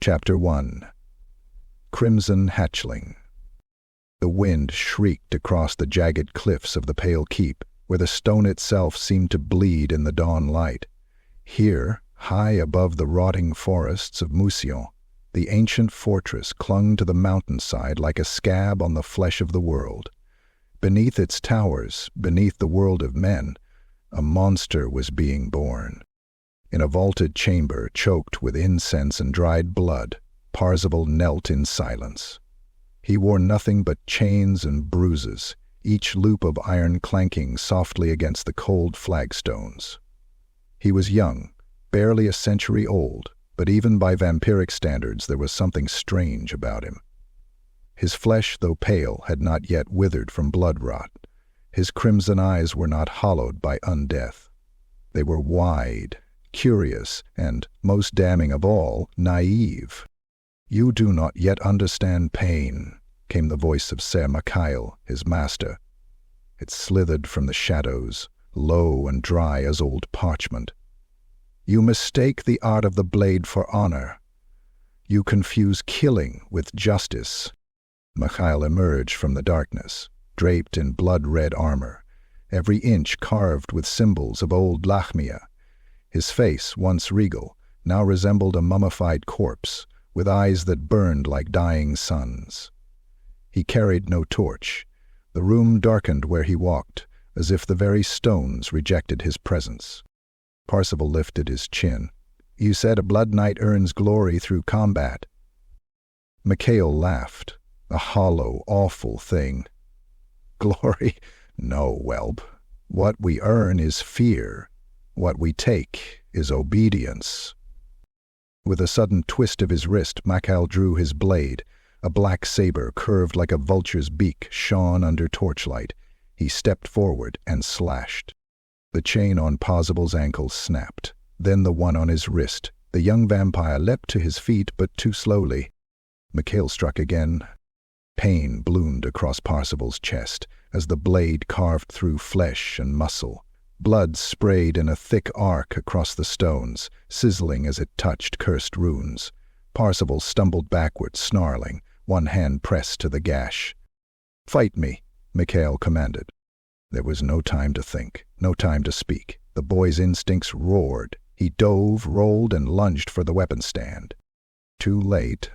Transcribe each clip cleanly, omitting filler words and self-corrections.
Chapter 1. Crimson Hatchling. The wind shrieked across the jagged cliffs of the Pale Keep, where the stone itself seemed to bleed in the dawn light. Here, high above the rotting forests of Moussion, the ancient fortress clung to the mountainside like a scab on the flesh of the world. Beneath its towers, beneath the world of men, a monster was being born. In a vaulted chamber choked with incense and dried blood, Parzival knelt in silence. He wore nothing but chains and bruises, each loop of iron clanking softly against the cold flagstones. He was young, barely a century old, but even by vampiric standards there was something strange about him. His flesh, though pale, had not yet withered from blood rot. His crimson eyes were not hollowed by undeath. They were wide, curious, and, most damning of all, naive. "You do not yet understand pain," came the voice of Ser Mikael, his master. It slithered from the shadows, low and dry as old parchment. "You mistake the art of the blade for honor. You confuse killing with justice." Mikael emerged from the darkness, draped in blood-red armor, every inch carved with symbols of old Lachmia. His face, once regal, now resembled a mummified corpse, with eyes that burned like dying suns. He carried no torch. The room darkened where he walked, as if the very stones rejected his presence. Parzival lifted his chin. "You said a blood knight earns glory through combat." Mikael laughed, a hollow, awful thing. "Glory? No, whelp. What we earn is fear. What we take is obedience." With a sudden twist of his wrist, Mikael drew his blade. A black saber, curved like a vulture's beak, shone under torchlight. He stepped forward and slashed. The chain on Parzival's ankle snapped, then the one on his wrist. The young vampire leapt to his feet, but too slowly. Mikael struck again. Pain bloomed across Parzival's chest as the blade carved through flesh and muscle. Blood sprayed in a thick arc across the stones, sizzling as it touched cursed runes. Parzival stumbled backward, snarling, one hand pressed to the gash. "Fight me," Mikael commanded. There was no time to think, no time to speak. The boy's instincts roared. He dove, rolled, and lunged for the weapon stand. Too late.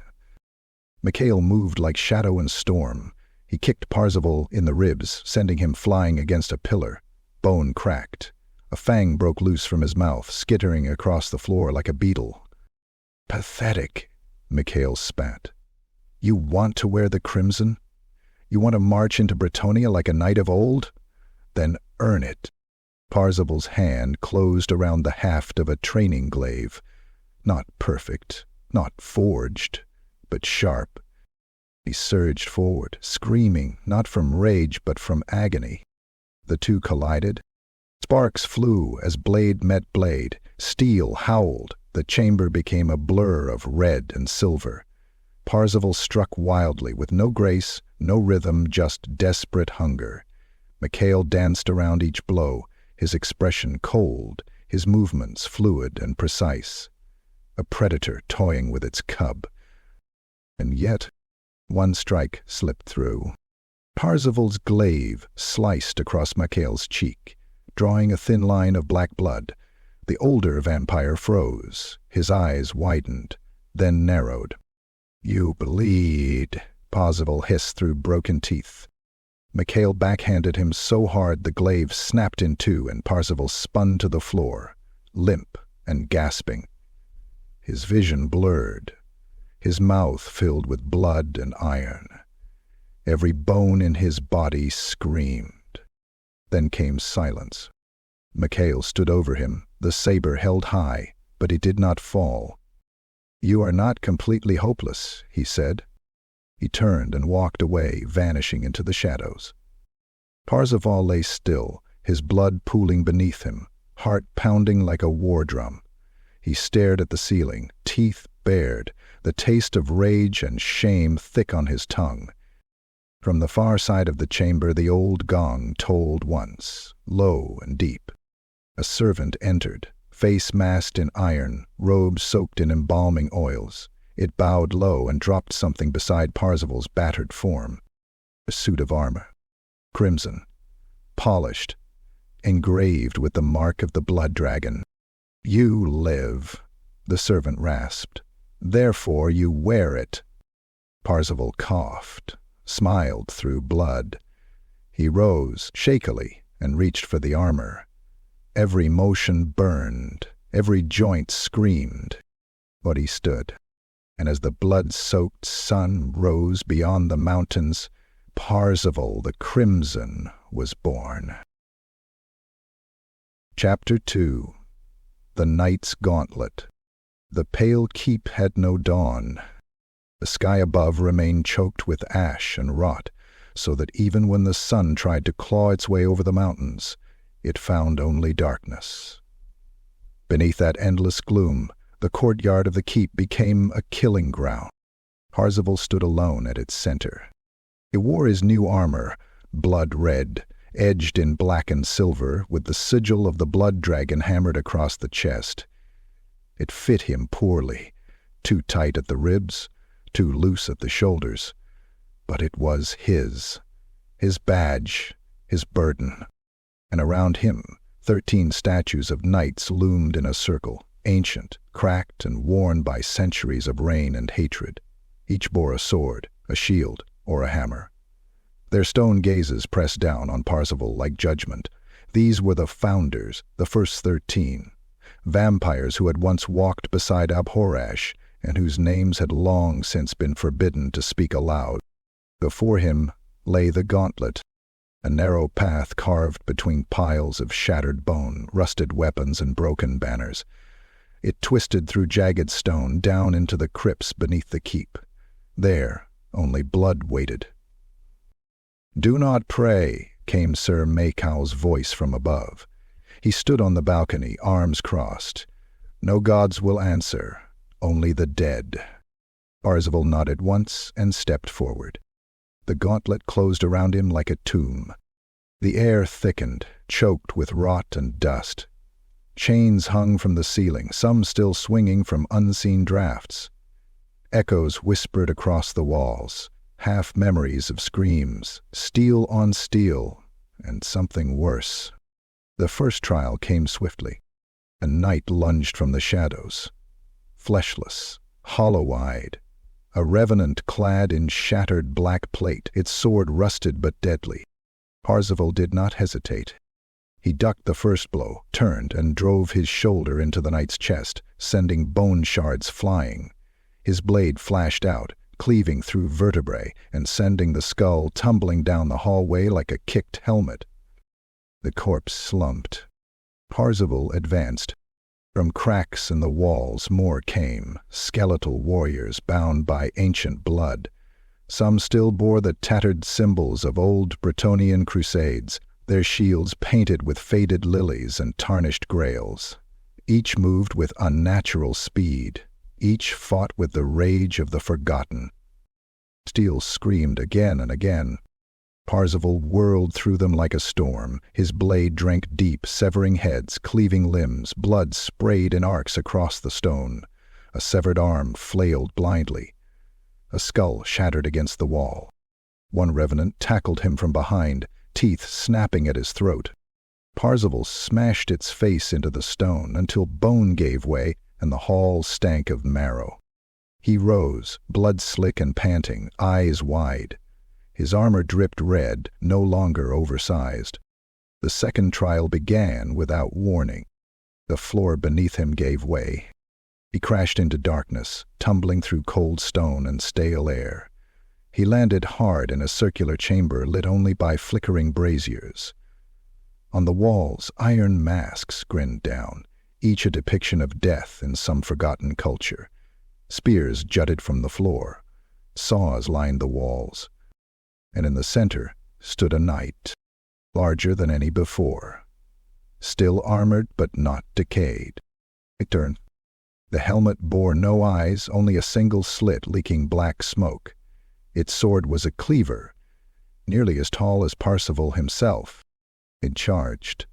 Mikael moved like shadow and storm. He kicked Parzival in the ribs, sending him flying against a pillar. Bone cracked. A fang broke loose from his mouth, skittering across the floor like a beetle. "Pathetic," Mikael spat. "You want to wear the crimson? You want to march into Bretonia like a knight of old? Then earn it." Parzival's hand closed around the haft of a training glaive. Not perfect, not forged, but sharp. He surged forward, screaming, not from rage but from agony. The two collided. Sparks flew as blade met blade. Steel howled. The chamber became a blur of red and silver. Parzival struck wildly, with no grace, no rhythm, just desperate hunger. Mikael danced around each blow, his expression cold, his movements fluid and precise. A predator toying with its cub. And yet, one strike slipped through. Parzival's glaive sliced across Mikael's cheek, drawing a thin line of black blood. The older vampire froze. His eyes widened, then narrowed. "You bleed," Parzival hissed through broken teeth. Mikael backhanded him so hard the glaive snapped in two and Parzival spun to the floor, limp and gasping. His vision blurred. His mouth filled with blood and iron. Every bone in his body screamed. Then came silence. Mikael stood over him, the saber held high, but it did not fall. "You are not completely hopeless," he said. He turned and walked away, vanishing into the shadows. Parzival lay still, his blood pooling beneath him, heart pounding like a war drum. He stared at the ceiling, teeth bared, the taste of rage and shame thick on his tongue. From the far side of the chamber the old gong tolled once, low and deep. A servant entered, face masked in iron, robes soaked in embalming oils. It bowed low and dropped something beside Parzival's battered form. A suit of armor. Crimson. Polished. Engraved with the mark of the blood dragon. "You live," the servant rasped. "Therefore you wear it." Parzival coughed, smiled through blood. He rose, shakily, and reached for the armor. Every motion burned, every joint screamed. But he stood, and as the blood-soaked sun rose beyond the mountains, Parzival the Crimson was born. Chapter 2. The Knight's Gauntlet. The pale keep had no dawn. The sky above remained choked with ash and rot, so that even when the sun tried to claw its way over the mountains, it found only darkness. Beneath that endless gloom, the courtyard of the keep became a killing ground. Parzival stood alone at its center. He wore his new armor, blood-red, edged in black and silver, with the sigil of the blood dragon hammered across the chest. It fit him poorly, too tight at the ribs, too loose at the shoulders. But it was his badge, his burden. And around him, 13 statues of knights loomed in a circle, ancient, cracked, and worn by centuries of rain and hatred. Each bore a sword, a shield, or a hammer. Their stone gazes pressed down on Parzival like judgment. These were the founders, the first 13, vampires who had once walked beside Abhorrash, and whose names had long since been forbidden to speak aloud. Before him lay the gauntlet, a narrow path carved between piles of shattered bone, rusted weapons, and broken banners. It twisted through jagged stone down into the crypts beneath the keep. There only blood waited. "Do not pray," came Sir Maycow's voice from above. He stood on the balcony, arms crossed. "No gods will answer, only the dead." Parzival nodded once and stepped forward. The gauntlet closed around him like a tomb. The air thickened, choked with rot and dust. Chains hung from the ceiling, some still swinging from unseen drafts. Echoes whispered across the walls, half-memories of screams, steel on steel, and something worse. The first trial came swiftly. A knight lunged from the shadows. Fleshless, hollow-eyed, a revenant clad in shattered black plate, its sword rusted but deadly. Parzival did not hesitate. He ducked the first blow, turned, and drove his shoulder into the knight's chest, sending bone shards flying. His blade flashed out, cleaving through vertebrae and sending the skull tumbling down the hallway like a kicked helmet. The corpse slumped. Parzival advanced. From cracks in the walls more came, skeletal warriors bound by ancient blood. Some still bore the tattered symbols of old Bretonian crusades, their shields painted with faded lilies and tarnished grails. Each moved with unnatural speed. Each fought with the rage of the forgotten. Steel screamed again and again. Parzival whirled through them like a storm. His blade drank deep, severing heads, cleaving limbs. Blood sprayed in arcs across the stone. A severed arm flailed blindly. A skull shattered against the wall. One revenant tackled him from behind, teeth snapping at his throat. Parzival smashed its face into the stone until bone gave way and the hall stank of marrow. He rose, blood-slick and panting, eyes wide. His armor dripped red, no longer oversized. The second trial began without warning. The floor beneath him gave way. He crashed into darkness, tumbling through cold stone and stale air. He landed hard in a circular chamber lit only by flickering braziers. On the walls, iron masks grinned down, each a depiction of death in some forgotten culture. Spears jutted from the floor. Saws lined the walls. And in the center stood a knight, larger than any before. Still armored but not decayed. It turned. The helmet bore no eyes, only a single slit leaking black smoke. Its sword was a cleaver, nearly as tall as Parzival himself. It charged.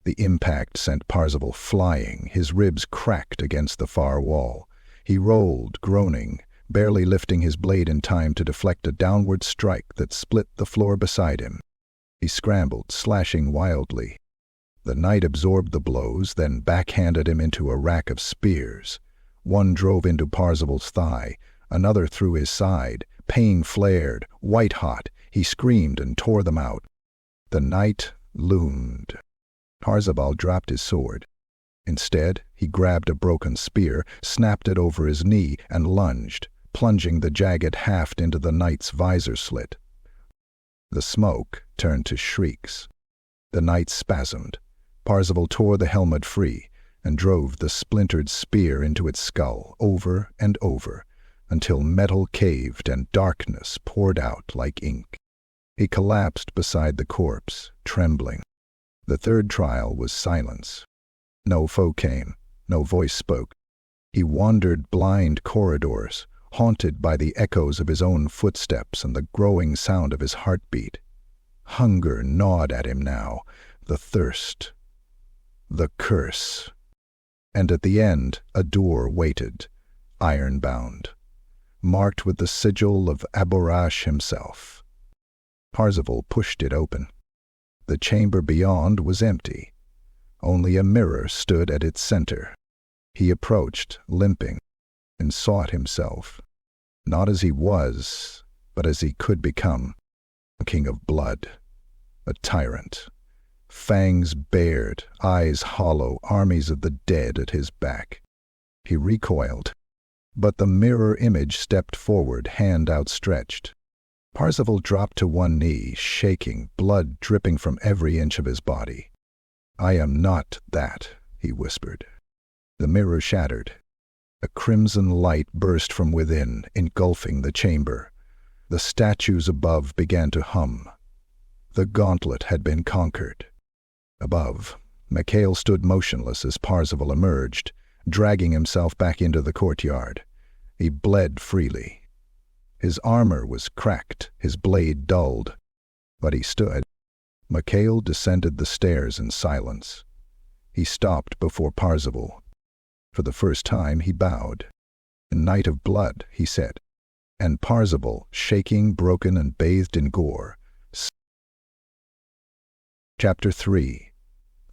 The impact sent Parzival flying, his ribs cracked against the far wall. He rolled, groaning, barely lifting his blade in time to deflect a downward strike that split the floor beside him. He scrambled, slashing wildly. The knight absorbed the blows, then backhanded him into a rack of spears. One drove into Parzival's thigh, another through his side. Pain flared, white-hot. He screamed and tore them out. The knight loomed. Parzival dropped his sword. Instead, he grabbed a broken spear, snapped it over his knee, and lunged, plunging the jagged haft into the knight's visor slit. The smoke turned to shrieks. The knight spasmed. Parzival tore the helmet free and drove the splintered spear into its skull, over and over, until metal caved and darkness poured out like ink. He collapsed beside the corpse, trembling. The third trial was silence. No foe came, no voice spoke. He wandered blind corridors, haunted by the echoes of his own footsteps and the growing sound of his heartbeat. Hunger gnawed at him now, the thirst, the curse. And at the end, a door waited, iron-bound, marked with the sigil of Aborash himself. Parzival pushed it open. The chamber beyond was empty. Only a mirror stood at its center. He approached, limping, and sought himself, not as he was, but as he could become, a king of blood, a tyrant. Fangs bared, eyes hollow, armies of the dead at his back. He recoiled, but the mirror image stepped forward, hand outstretched. Parzival dropped to one knee, shaking, blood dripping from every inch of his body. "I am not that," he whispered. The mirror shattered. A crimson light burst from within, engulfing the chamber. The statues above began to hum. The gauntlet had been conquered. Above, Mikael stood motionless as Parzival emerged, dragging himself back into the courtyard. He bled freely. His armor was cracked, his blade dulled. But he stood. Mikael descended the stairs in silence. He stopped before Parzival. For the first time he bowed. "Knight of blood," he said. And Parzival, shaking, broken, and bathed in gore. Chapter 3.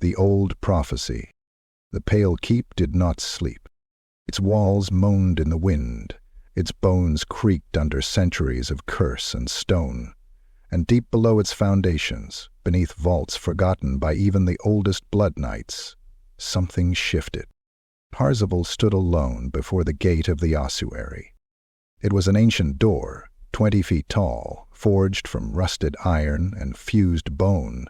The Old Prophecy. The pale keep did not sleep. Its walls moaned in the wind. Its bones creaked under centuries of curse and stone. And deep below its foundations, beneath vaults forgotten by even the oldest blood knights, something shifted. Parzival stood alone before the gate of the ossuary. It was an ancient door, 20 feet tall, forged from rusted iron and fused bone.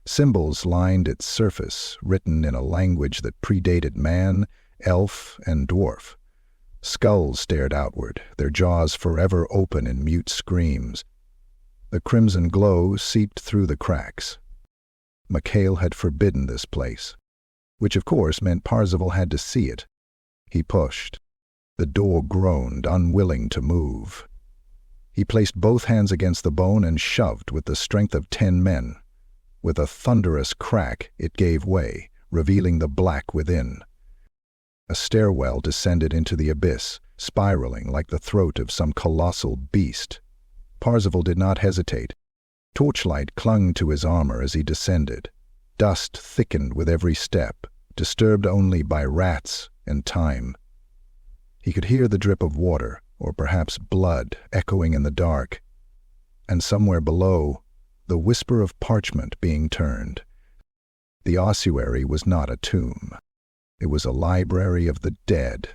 Symbols lined its surface, written in a language that predated man, elf, and dwarf. Skulls stared outward, their jaws forever open in mute screams. The crimson glow seeped through the cracks. Mikael had forbidden this place, which of course meant Parzival had to see it. He pushed. The door groaned, unwilling to move. He placed both hands against the bone and shoved with the strength of 10 men. With a thunderous crack, it gave way, revealing the black within. A stairwell descended into the abyss, spiraling like the throat of some colossal beast. Parzival did not hesitate. Torchlight clung to his armor as he descended. Dust thickened with every step, disturbed only by rats and time. He could hear the drip of water, or perhaps blood, echoing in the dark. And somewhere below, the whisper of parchment being turned. The ossuary was not a tomb. It was a library of the dead.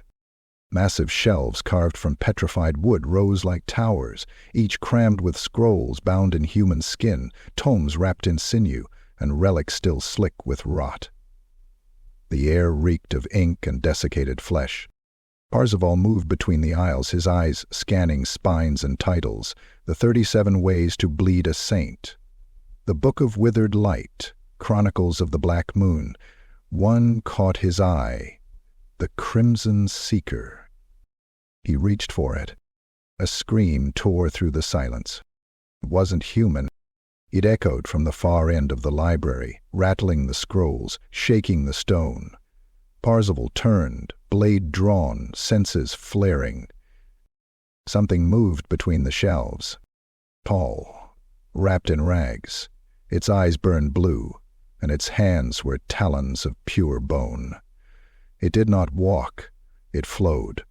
Massive shelves carved from petrified wood rose like towers, each crammed with scrolls bound in human skin, tomes wrapped in sinew, and relics still slick with rot. The air reeked of ink and desiccated flesh. Parzival moved between the aisles, his eyes scanning spines and titles. The 37 Ways to Bleed a Saint. The Book of Withered Light. Chronicles of the Black Moon. One caught his eye. The Crimson Seeker. He reached for it. A scream tore through the silence. It wasn't human. It echoed from the far end of the library, rattling the scrolls, shaking the stone. Parzival turned, blade drawn, senses flaring. Something moved between the shelves. Tall, wrapped in rags. Its eyes burned blue, and its hands were talons of pure bone. It did not walk, it flowed,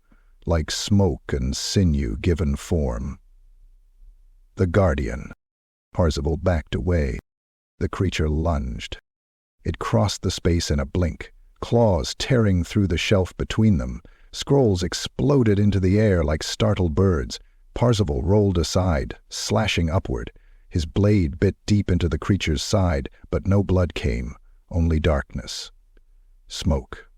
like smoke and sinew given form. The Guardian. Parzival backed away. The creature lunged. It crossed the space in a blink, claws tearing through the shelf between them. Scrolls exploded into the air like startled birds. Parzival rolled aside, slashing upward. His blade bit deep into the creature's side, but no blood came, only darkness. Smoke.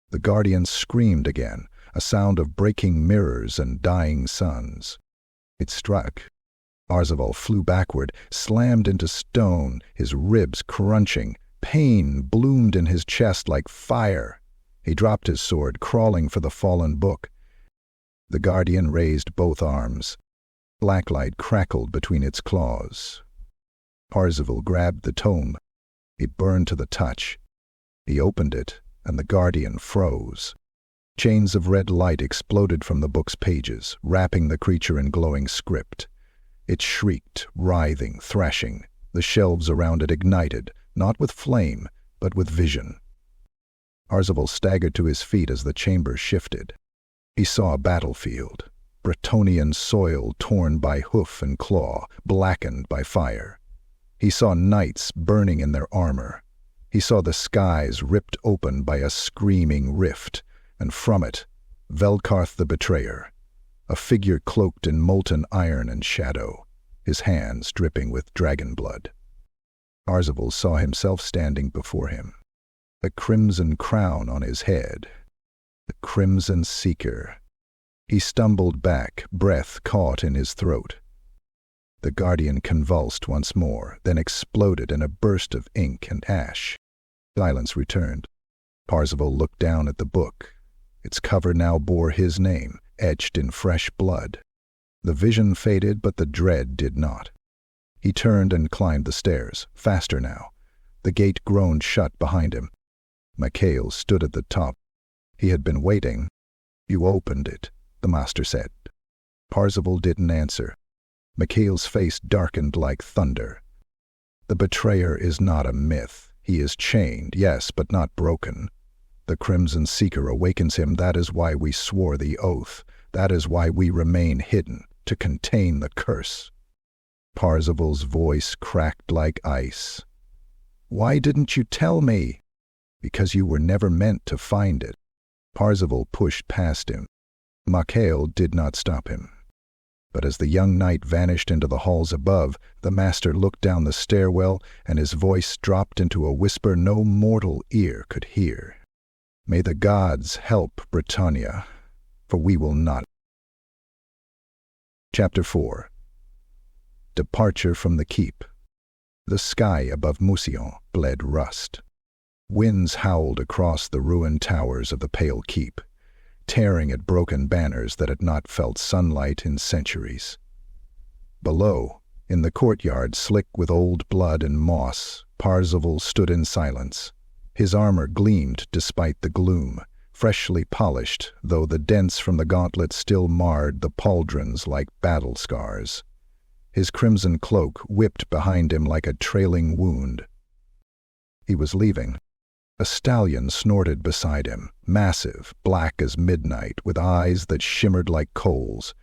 The Guardian screamed again, a sound of breaking mirrors and dying suns. It struck. Parzival flew backward, slammed into stone, his ribs crunching. Pain bloomed in his chest like fire. He dropped his sword, crawling for the fallen book. The Guardian raised both arms. Blacklight crackled between its claws. Parzival grabbed the tome. It burned to the touch. He opened it, and the Guardian froze. Chains of red light exploded from the book's pages, wrapping the creature in glowing script. It shrieked, writhing, thrashing. The shelves around it ignited, not with flame, but with vision. Parzival staggered to his feet as the chamber shifted. He saw a battlefield, Bretonian soil torn by hoof and claw, blackened by fire. He saw knights burning in their armor. He saw the skies ripped open by a screaming rift, and from it, Velkarth the Betrayer, a figure cloaked in molten iron and shadow, his hands dripping with dragon blood. Parzival saw himself standing before him, a crimson crown on his head, the Crimson Seeker. He stumbled back, breath caught in his throat. The Guardian convulsed once more, then exploded in a burst of ink and ash. Silence returned. Parzival looked down at the book. Its cover now bore his name, etched in fresh blood. The vision faded, but the dread did not. He turned and climbed the stairs, faster now. The gate groaned shut behind him. Mikael stood at the top. He had been waiting. "You opened it," the master said. Parzival didn't answer. Mikael's face darkened like thunder. "The betrayer is not a myth. He is chained, yes, but not broken. The Crimson Seeker awakens him. That is why we swore the oath. That is why we remain hidden, to contain the curse." Parzival's voice cracked like ice. "Why didn't you tell me?" "Because you were never meant to find it." Parzival pushed past him. Mikael did not stop him. But as the young knight vanished into the halls above, the master looked down the stairwell, and his voice dropped into a whisper no mortal ear could hear. "May the gods help Bretonia, for we will not." Chapter 4. Departure from the keep. The sky above Mousillon bled rust. Winds howled across the ruined towers of the pale keep, tearing at broken banners that had not felt sunlight in centuries. Below, in the courtyard slick with old blood and moss, Parzival stood in silence. His armor gleamed despite the gloom, freshly polished, though the dents from the gauntlet still marred the pauldrons like battle scars. His crimson cloak whipped behind him like a trailing wound. He was leaving. A stallion snorted beside him, massive, black as midnight, with eyes that shimmered like coals.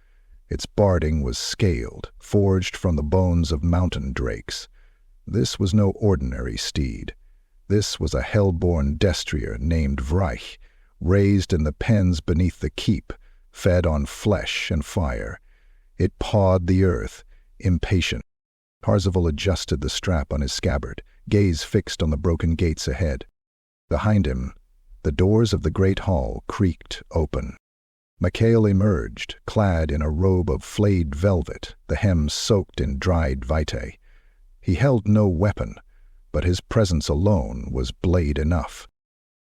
Its barding was scaled, forged from the bones of mountain drakes. This was no ordinary steed. This was a hell-born destrier named Vreich, raised in the pens beneath the keep, fed on flesh and fire. It pawed the earth, impatient. Parzival adjusted the strap on his scabbard, gaze fixed on the broken gates ahead. Behind him, the doors of the great hall creaked open. Mikael emerged, clad in a robe of flayed velvet, the hem soaked in dried vitae. He held no weapon, but his presence alone was blade enough.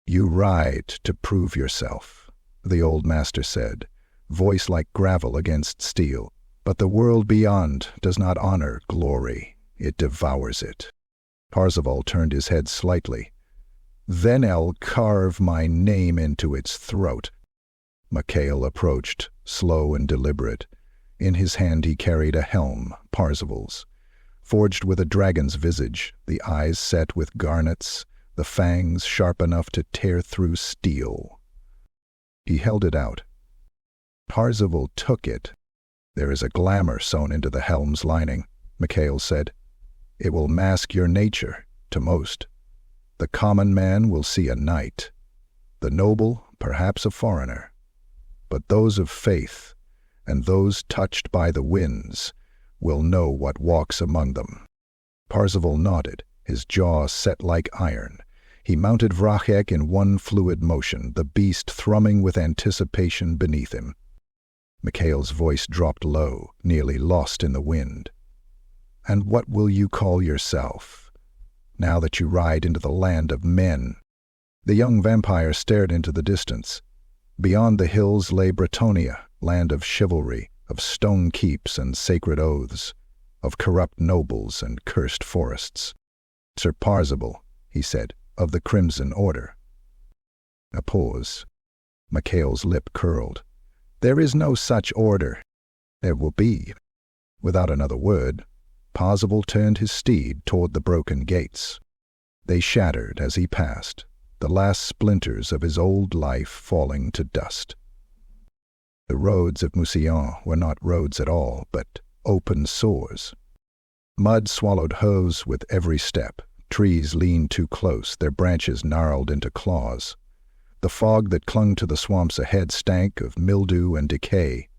"You ride to prove yourself," the old master said, voice like gravel against steel. "But the world beyond does not honor glory. It devours it." Parzival turned his head slightly. Then I'll carve my name into its throat." Mikael approached, slow and deliberate. In his hand he carried a helm, Parzival's, forged with a dragon's visage, the eyes set with garnets, the fangs sharp enough to tear through steel. He held it out. Parzival took it. "There is a glamour sewn into the helm's lining," Mikael said. "It will mask your nature, to most. The common man will see a knight. The noble, perhaps a foreigner. But those of faith, and those touched by the winds, will know what walks among them." Parzival nodded, his jaw set like iron. He mounted Vrachek in one fluid motion, the beast thrumming with anticipation beneath him. Mikael's voice dropped low, nearly lost in the wind. "And what will you call yourself, now that you ride into the land of men?" The young vampire stared into the distance. Beyond the hills lay Bretonia, land of chivalry, of stone keeps and sacred oaths, of corrupt nobles and cursed forests. "Sir Parzival," he said, "of the Crimson Order." A pause. Mikael's lip curled. "There is no such order." "There will be." Without another word, Parzival turned his steed toward the broken gates. They shattered as he passed, the last splinters of his old life falling to dust. The roads of Montichia were not roads at all, but open sores. Mud swallowed hooves with every step. Trees leaned too close, their branches gnarled into claws. The fog that clung to the swamps ahead stank of mildew and decay,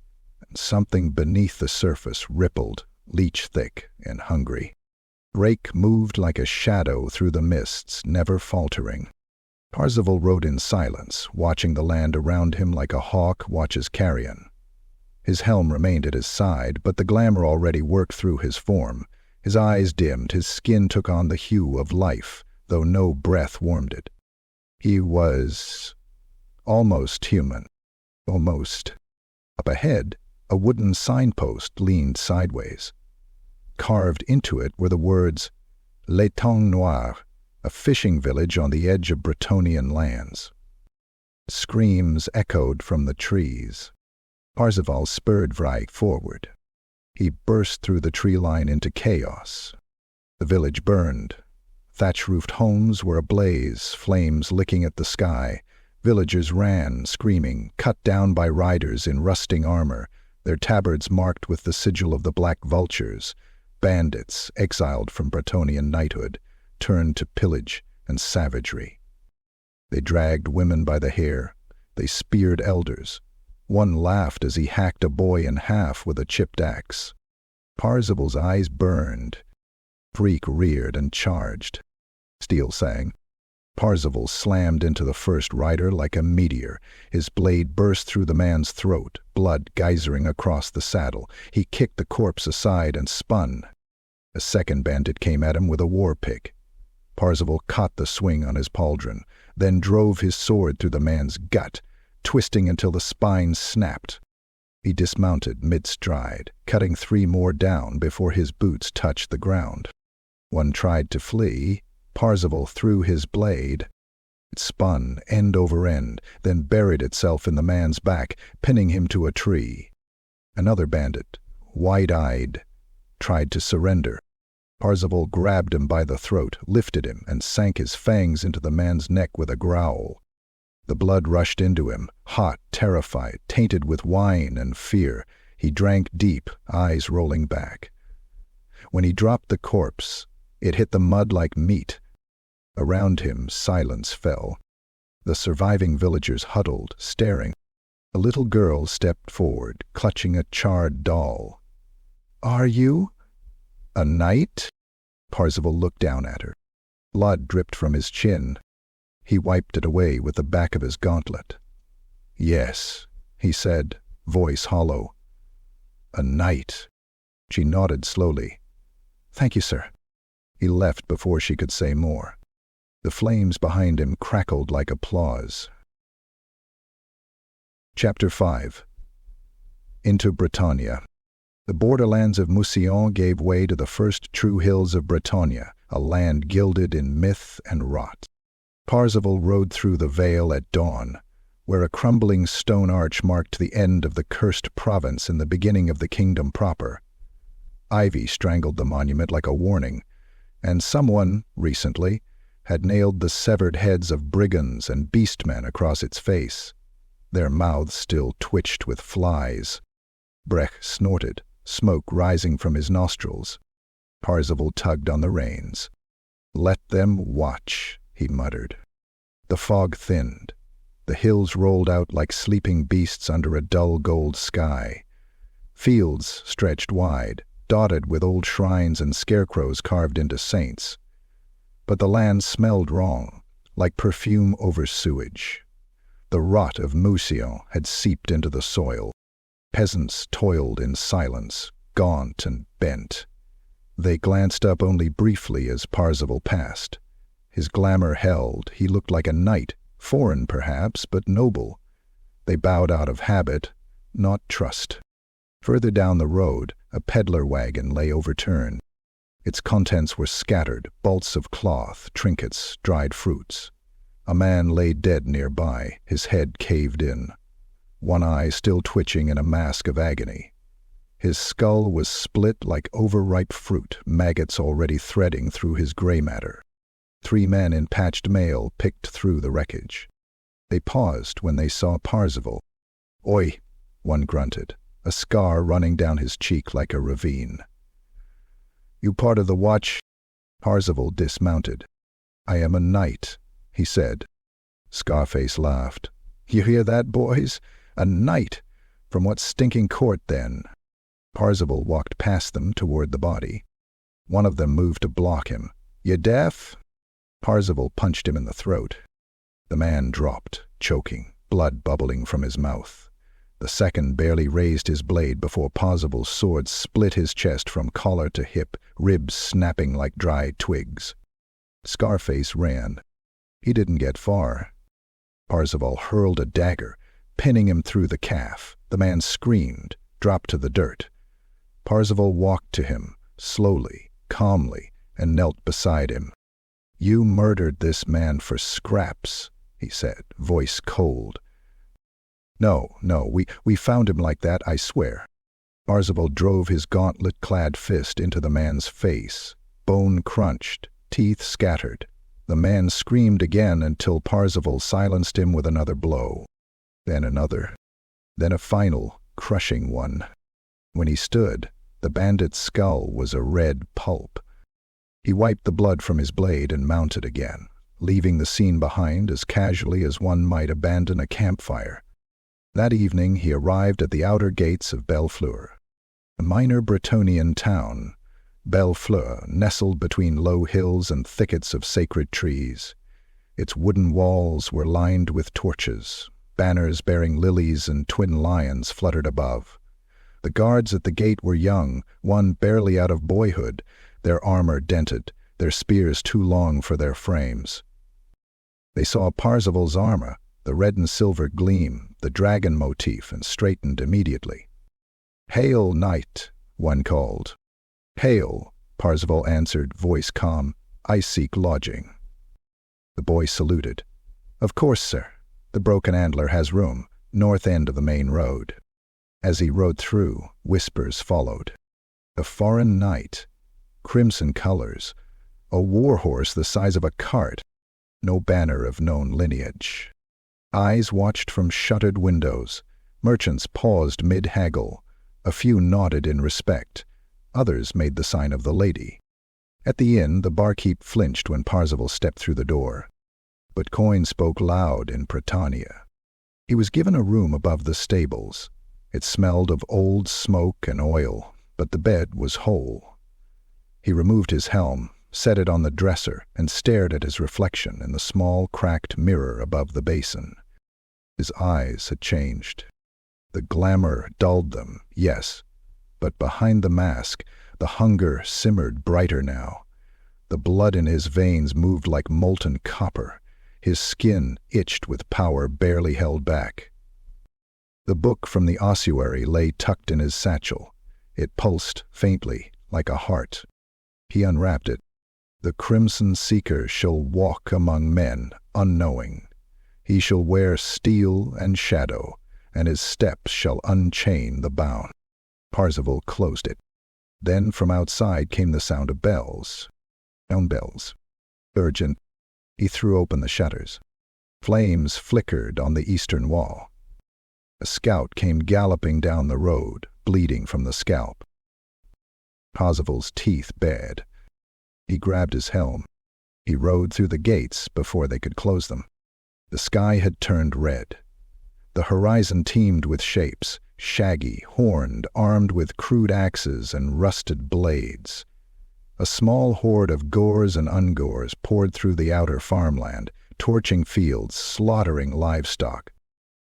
and something beneath the surface rippled, leech-thick and hungry. Rake moved like a shadow through the mists, never faltering. Parzival rode in silence, watching the land around him like a hawk watches carrion. His helm remained at his side, but the glamour already worked through his form. His eyes dimmed, his skin took on the hue of life, though no breath warmed it. He was almost human. Almost. Up ahead, a wooden signpost leaned sideways. Carved into it were the words, "L'Étang Noir," a fishing village on the edge of Bretonian lands. Screams echoed from the trees. Parzival spurred Vrachek forward. He burst through the tree line into chaos. The village burned. Thatch-roofed homes were ablaze, flames licking at the sky. Villagers ran, screaming, cut down by riders in rusting armor, their tabards marked with the sigil of the Black Vultures. Bandits, exiled from Bretonian knighthood, turned to pillage and savagery. They dragged women by the hair. They speared elders. One laughed as he hacked a boy in half with a chipped axe. Parzival's eyes burned. Vrachek reared and charged. Steel sang. Parzival slammed into the first rider like a meteor. His blade burst through the man's throat, blood geysering across the saddle. He kicked the corpse aside and spun. A second bandit came at him with a war pick. Parzival caught the swing on his pauldron, then drove his sword through the man's gut, twisting until the spine snapped. He dismounted mid-stride, cutting 3 more down before his boots touched the ground. One tried to flee. Parzival threw his blade. It spun end over end, then buried itself in the man's back, pinning him to a tree. Another bandit, wide-eyed, tried to surrender. Parzival grabbed him by the throat, lifted him, and sank his fangs into the man's neck with a growl. The blood rushed into him, hot, terrified, tainted with wine and fear. He drank deep, eyes rolling back. When he dropped the corpse, it hit the mud like meat. Around him, silence fell. The surviving villagers huddled, staring. A little girl stepped forward, clutching a charred doll. "Are you a knight?" Parzival looked down at her. Blood dripped from his chin. He wiped it away with the back of his gauntlet. "Yes," he said, voice hollow. "A knight." She nodded slowly. "Thank you, sir." He left before she could say more. The flames behind him crackled like applause. Chapter 5. Into Bretonia. The borderlands of Montichia gave way to the first true hills of Bretonia, a land gilded in myth and rot. Parzival rode through the vale at dawn, where a crumbling stone arch marked the end of the cursed province and the beginning of the kingdom proper. Ivy strangled the monument like a warning, and someone, recently, had nailed the severed heads of brigands and beastmen across its face. Their mouths still twitched with flies. Brech snorted, smoke rising from his nostrils. Parzival tugged on the reins. "Let them watch," he muttered. The fog thinned. The hills rolled out like sleeping beasts under a dull gold sky. Fields stretched wide, dotted with old shrines and scarecrows carved into saints. But the land smelled wrong, like perfume over sewage. The rot of mousillon had seeped into the soil. Peasants toiled in silence, gaunt and bent. They glanced up only briefly as Parzival passed. His glamour held, he looked like a knight, foreign perhaps, but noble. They bowed out of habit, not trust. Further down the road, a peddler wagon lay overturned. Its contents were scattered, bolts of cloth, trinkets, dried fruits. A man lay dead nearby, his head caved in, one eye still twitching in a mask of agony. His skull was split like overripe fruit, maggots already threading through his gray matter. 3 men in patched mail picked through the wreckage. They paused when they saw Parzival. "Oi," one grunted, a scar running down his cheek like a ravine. "You part of the watch?" Parzival dismounted. "I am a knight," he said. Scarface laughed. "You hear that, boys? A knight! From what stinking court, then?" Parzival walked past them toward the body. One of them moved to block him. "You deaf?" Parzival punched him in the throat. The man dropped, choking, blood bubbling from his mouth. The second barely raised his blade before Parzival's sword split his chest from collar to hip, ribs snapping like dried twigs. Scarface ran. He didn't get far. Parzival hurled a dagger, pinning him through the calf. The man screamed, dropped to the dirt. Parzival walked to him, slowly, calmly, and knelt beside him. "You murdered this man for scraps," he said, voice cold. No, we found him like that, I swear." Parzival drove his gauntlet-clad fist into the man's face. Bone crunched, teeth scattered. The man screamed again until Parzival silenced him with another blow. Then another. Then a final, crushing one. When he stood, the bandit's skull was a red pulp. He wiped the blood from his blade and mounted again, leaving the scene behind as casually as one might abandon a campfire. That evening he arrived at the outer gates of Bellefleur, a minor Bretonian town. Bellefleur nestled between low hills and thickets of sacred trees. Its wooden walls were lined with torches. Banners bearing lilies and twin lions fluttered above. The guards at the gate were young, one barely out of boyhood, their armor dented, their spears too long for their frames. They saw Parzival's armor, the red and silver gleam, the dragon motif, and straightened immediately. "Hail, knight," one called. "Hail," Parzival answered, voice calm. "I seek lodging." The boy saluted. "Of course, sir. The Broken Antler has room, north end of the main road." As he rode through, whispers followed. A foreign knight, crimson colors, a war horse the size of a cart, no banner of known lineage. Eyes watched from shuttered windows. Merchants paused mid-haggle. A few nodded in respect. Others made the sign of the lady. At the inn, the barkeep flinched when Parzival stepped through the door. But Coin spoke loud in Bretonia. He was given a room above the stables. It smelled of old smoke and oil, but the bed was whole. He removed his helm, set it on the dresser, and stared at his reflection in the small, cracked mirror above the basin. His eyes had changed. The glamour dulled them, yes, but behind the mask, the hunger simmered brighter now. The blood in his veins moved like molten copper. His skin itched with power barely held back. The book from the ossuary lay tucked in his satchel. It pulsed faintly, like a heart. He unwrapped it. "The Crimson Seeker shall walk among men, unknowing. He shall wear steel and shadow, and his steps shall unchain the bound. Parzival closed it. Then from outside came the sound of bells. Town bells. Urgent. He threw open the shutters. Flames flickered on the eastern wall. A scout came galloping down the road, bleeding from the scalp. Parzival's teeth bared. He grabbed his helm. He rode through the gates before they could close them. The sky had turned red. The horizon teemed with shapes, shaggy, horned, armed with crude axes and rusted blades. A small horde of gores and ungores poured through the outer farmland, torching fields, slaughtering livestock.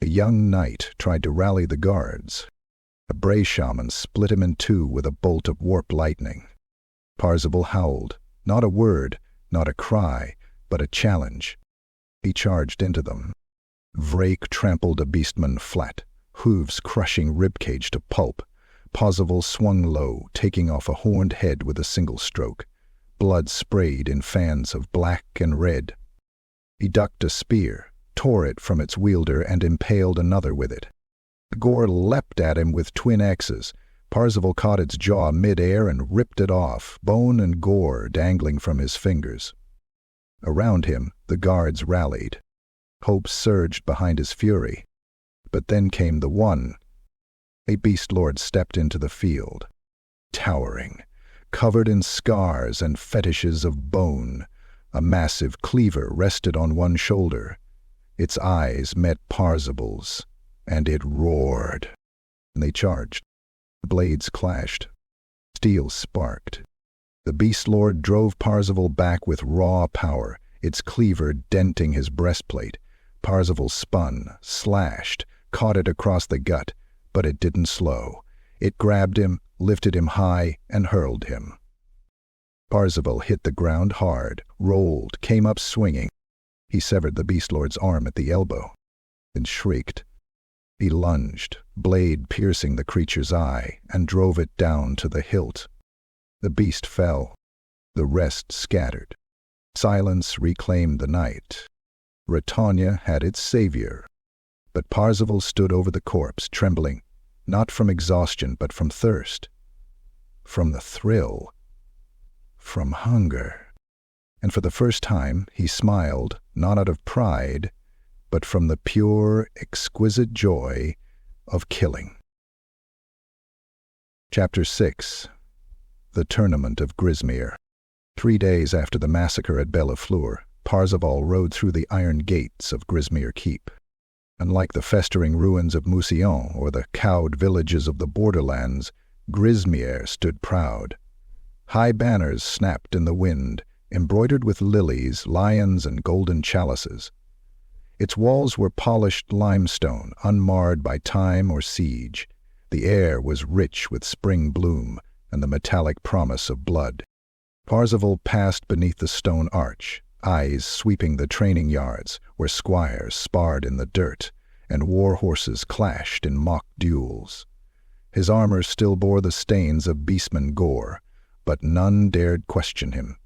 A young knight tried to rally the guards. A Bray shaman split him in two with a bolt of warp lightning. Parzival howled, not a word, not a cry, but a challenge. He charged into them. Vrake trampled a beastman flat, hooves crushing ribcage to pulp. Parzival swung low, taking off a horned head with a single stroke. Blood sprayed in fans of black and red. He ducked a spear, tore it from its wielder, and impaled another with it. The gore leapt at him with twin axes. Parzival caught its jaw mid-air and ripped it off, bone and gore dangling from his fingers. Around him, the guards rallied. Hope surged behind his fury. But then came the one. A beast lord stepped into the field. Towering, covered in scars and fetishes of bone, a massive cleaver rested on one shoulder. Its eyes met Parzival's, and it roared. And they charged. The blades clashed. Steel sparked. The beast lord drove Parzival back with raw power, its cleaver denting his breastplate. Parzival spun, slashed, caught it across the gut, but it didn't slow. It grabbed him, lifted him high, and hurled him. Parzival hit the ground hard, rolled, came up swinging. He severed the beast lord's arm at the elbow, and shrieked. He lunged, blade piercing the creature's eye, and drove it down to the hilt. The beast fell. The rest scattered. Silence reclaimed the night. Bretonia had its savior. But Parzival stood over the corpse, trembling, not from exhaustion but from thirst, from the thrill, from hunger. And for the first time he smiled, not out of pride, but from the pure, exquisite joy of killing. Chapter 6. The Tournament of Grismir. 3 days after the massacre at Bellafleur, Parzival rode through the iron gates of Grismir Keep. Unlike the festering ruins of Mousillon or the cowed villages of the borderlands, Grismir stood proud. High banners snapped in the wind, embroidered with lilies, lions, and golden chalices. Its walls were polished limestone, unmarred by time or siege. The air was rich with spring bloom and the metallic promise of blood. Parzival passed beneath the stone arch, eyes sweeping the training yards where squires sparred in the dirt and war horses clashed in mock duels. His armor still bore the stains of beastman gore, but none dared question him.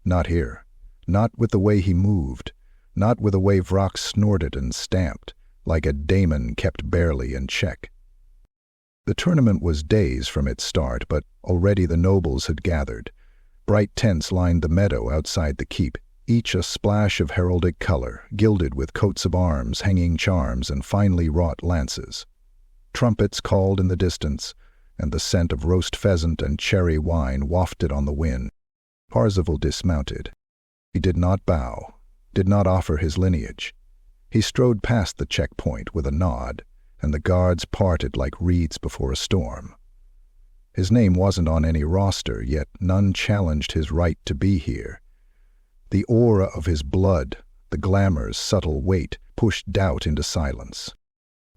Not here. Not with the way he moved. Not with the way Vrock snorted and stamped, like a daemon kept barely in check. The tournament was days from its start, but already the nobles had gathered. Bright tents lined the meadow outside the keep, each a splash of heraldic color, gilded with coats of arms, hanging charms, and finely wrought lances. Trumpets called in the distance, and the scent of roast pheasant and cherry wine wafted on the wind. Parzival dismounted. He did not bow, did not offer his lineage. He strode past the checkpoint with a nod, and the guards parted like reeds before a storm. His name wasn't on any roster, yet none challenged his right to be here. The aura of his blood, the glamour's subtle weight, pushed doubt into silence.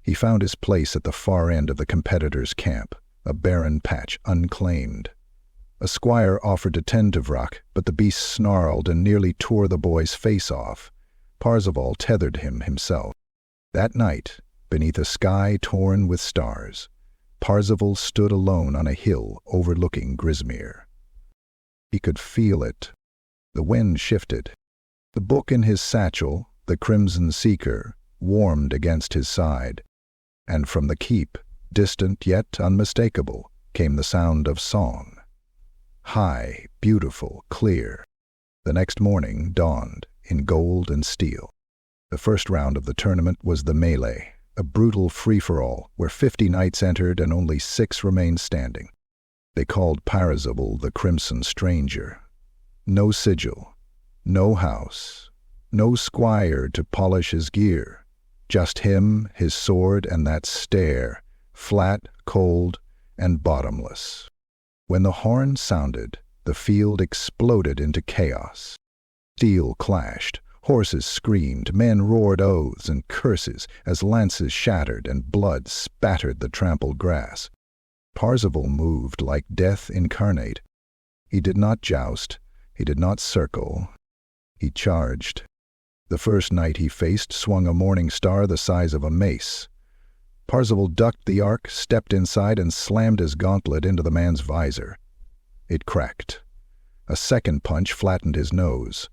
He found his place at the far end of the competitor's camp, a barren patch unclaimed. A squire offered to tend to Vrock, but the beast snarled and nearly tore the boy's face off. Parzival tethered him himself. That night, beneath a sky torn with stars, Parzival stood alone on a hill overlooking Grismir. He could feel it. The wind shifted. The book in his satchel, The crimson seeker warmed against his side, and from the keep, distant yet unmistakable, came the sound of song. High, beautiful, clear. The next morning dawned in gold and steel. The first round of the tournament was the melee, a brutal free-for-all where 50 knights entered and only 6 remained standing. They called Parzival the Crimson Stranger. No sigil, no house, no squire to polish his gear. Just him, his sword, and that stare, flat, cold, and bottomless. When the horn sounded, the field exploded into chaos. Steel clashed, horses screamed, men roared oaths and curses as lances shattered and blood spattered the trampled grass. Parzival moved like death incarnate. He did not joust, he did not circle, he charged. The first knight he faced swung a morning star the size of a mace. Parzival ducked the arc, stepped inside, and slammed his gauntlet into the man's visor. It cracked. A second punch flattened his nose.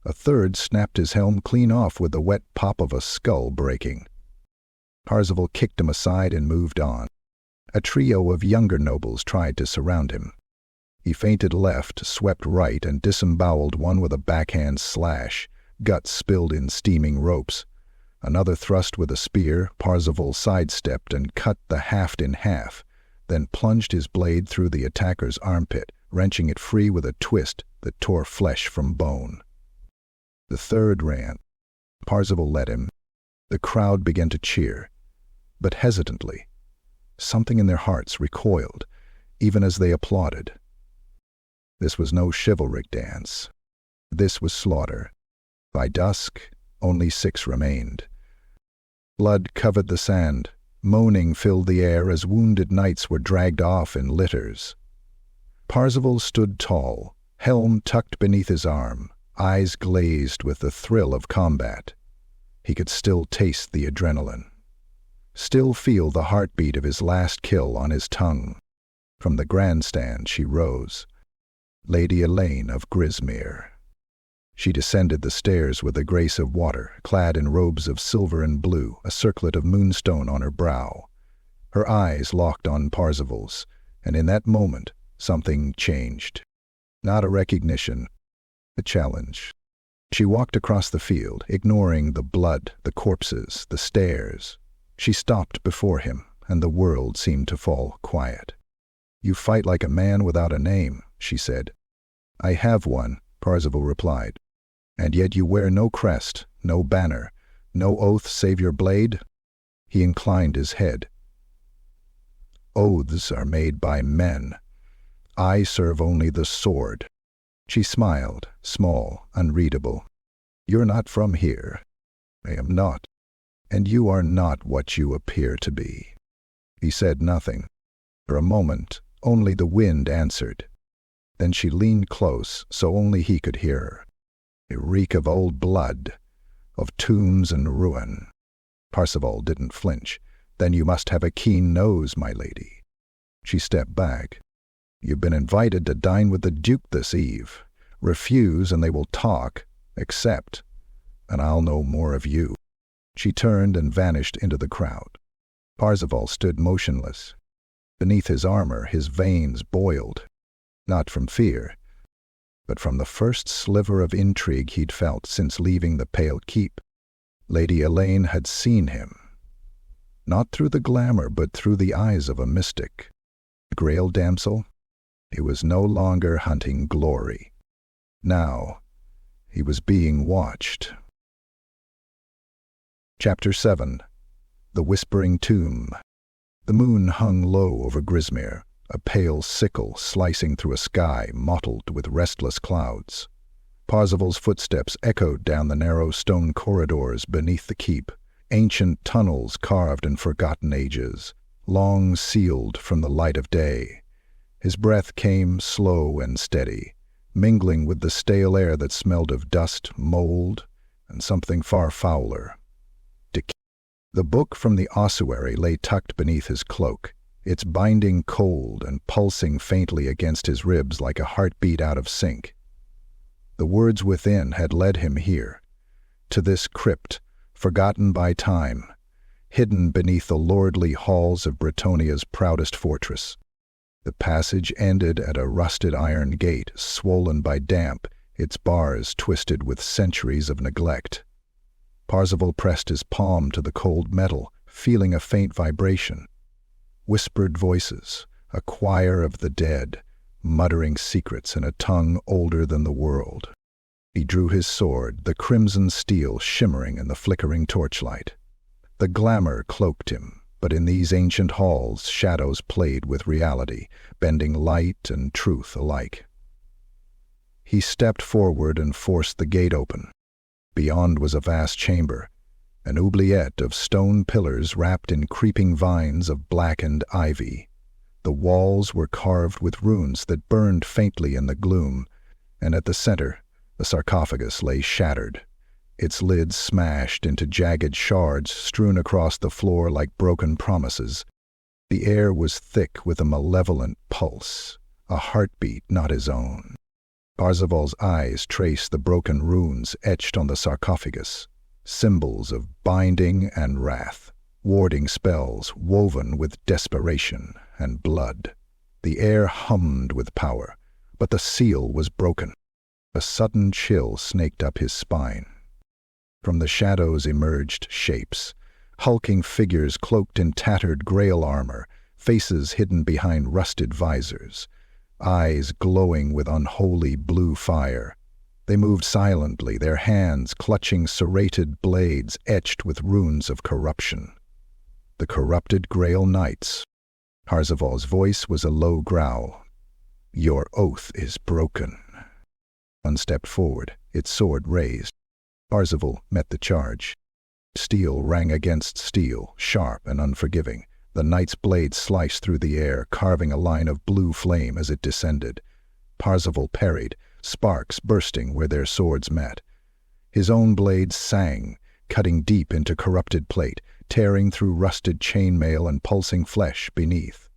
A third snapped his helm clean off with the wet pop of a skull breaking. Parzival kicked him aside and moved on. A trio of younger nobles tried to surround him. He feinted left, swept right, and disemboweled one with a backhand slash. Guts spilled in steaming ropes. Another thrust with a spear, Parzival sidestepped and cut the haft in half, then plunged his blade through the attacker's armpit, wrenching it free with a twist that tore flesh from bone. The third ran. Parzival led him. The crowd began to cheer, but hesitantly. Something in their hearts recoiled, even as they applauded. This was no chivalric dance. This was slaughter. By dusk, only 6 remained. Blood covered the sand. Moaning filled the air as wounded knights were dragged off in litters. Parzival stood tall, helm tucked beneath his arm, eyes glazed with the thrill of combat. He could still taste the adrenaline. Still feel the heartbeat of his last kill on his tongue. From the grandstand she rose. Lady Elaine of Grismir. She descended the stairs with the grace of water, clad in robes of silver and blue, a circlet of moonstone on her brow. Her eyes locked on Parzival's, and in that moment something changed. Not a recognition, a challenge. She walked across the field, ignoring the blood, the corpses, the stairs. She stopped before him, and the world seemed to fall quiet. "You fight like a man without a name," she said. "I have one," Parzival replied. "And yet you wear no crest, no banner, no oath save your blade?" He inclined his head. "Oaths are made by men. I serve only the sword." She smiled, small, unreadable. "You're not from here." "I am not. And you are not what you appear to be." He said nothing. For a moment, only the wind answered. Then she leaned close, so only he could hear her. "A reek of old blood, of tombs and ruin." Parzival didn't flinch. "Then you must have a keen nose, my lady." She stepped back. "You've been invited to dine with the Duke this eve. Refuse and they will talk. Accept, and I'll know more of you." She turned and vanished into the crowd. Parzival stood motionless. Beneath his armor, his veins boiled. Not from fear, but from the first sliver of intrigue he'd felt since leaving the Pale Keep. Lady Elaine had seen him. Not through the glamour, but through the eyes of a mystic. Grail damsel? He was no longer hunting glory. Now, he was being watched. Chapter 7. The Whispering Tomb. The moon hung low over Grismir, a pale sickle slicing through a sky mottled with restless clouds. Parzival's footsteps echoed down the narrow stone corridors beneath the keep, ancient tunnels carved in forgotten ages, long sealed from the light of day. His breath came slow and steady, mingling with the stale air that smelled of dust, mold, and something far fouler. The book from the ossuary lay tucked beneath his cloak, its binding cold and pulsing faintly against his ribs like a heartbeat out of sync. The words within had led him here. to this crypt, forgotten by time, hidden beneath the lordly halls of Bretonia's proudest fortress. The passage ended at a rusted iron gate, swollen by damp, its bars twisted with centuries of neglect. Parzival pressed his palm to the cold metal, feeling a faint vibration. Whispered voices, a choir of the dead, muttering secrets in a tongue older than the world. He drew his sword, the crimson steel shimmering in the flickering torchlight. The glamour cloaked him, but in these ancient halls shadows played with reality, bending light and truth alike. He stepped forward and forced the gate open. Beyond was a vast chamber, an oubliette of stone pillars wrapped in creeping vines of blackened ivy. The walls were carved with runes that burned faintly in the gloom, and at the center, the sarcophagus lay shattered, its lids smashed into jagged shards strewn across the floor like broken promises. The air was thick with a malevolent pulse, a heartbeat not his own. Parzival's eyes traced the broken runes etched on the sarcophagus, symbols of binding and wrath, warding spells woven with desperation and blood. The air hummed with power, but the seal was broken. A sudden chill snaked up his spine. From the shadows emerged shapes, hulking figures cloaked in tattered grail armor, faces hidden behind rusted visors, eyes glowing with unholy blue fire. They moved silently, their hands clutching serrated blades etched with runes of corruption. The corrupted Grail Knights. Parzival's voice was a low growl. "Your oath is broken." One stepped forward, its sword raised. Parzival met the charge. Steel rang against steel, sharp and unforgiving. The knight's blade sliced through the air, carving a line of blue flame as it descended. Parzival parried, sparks bursting where their swords met. His own blade sang, cutting deep into corrupted plate, tearing through rusted chainmail and pulsing flesh beneath.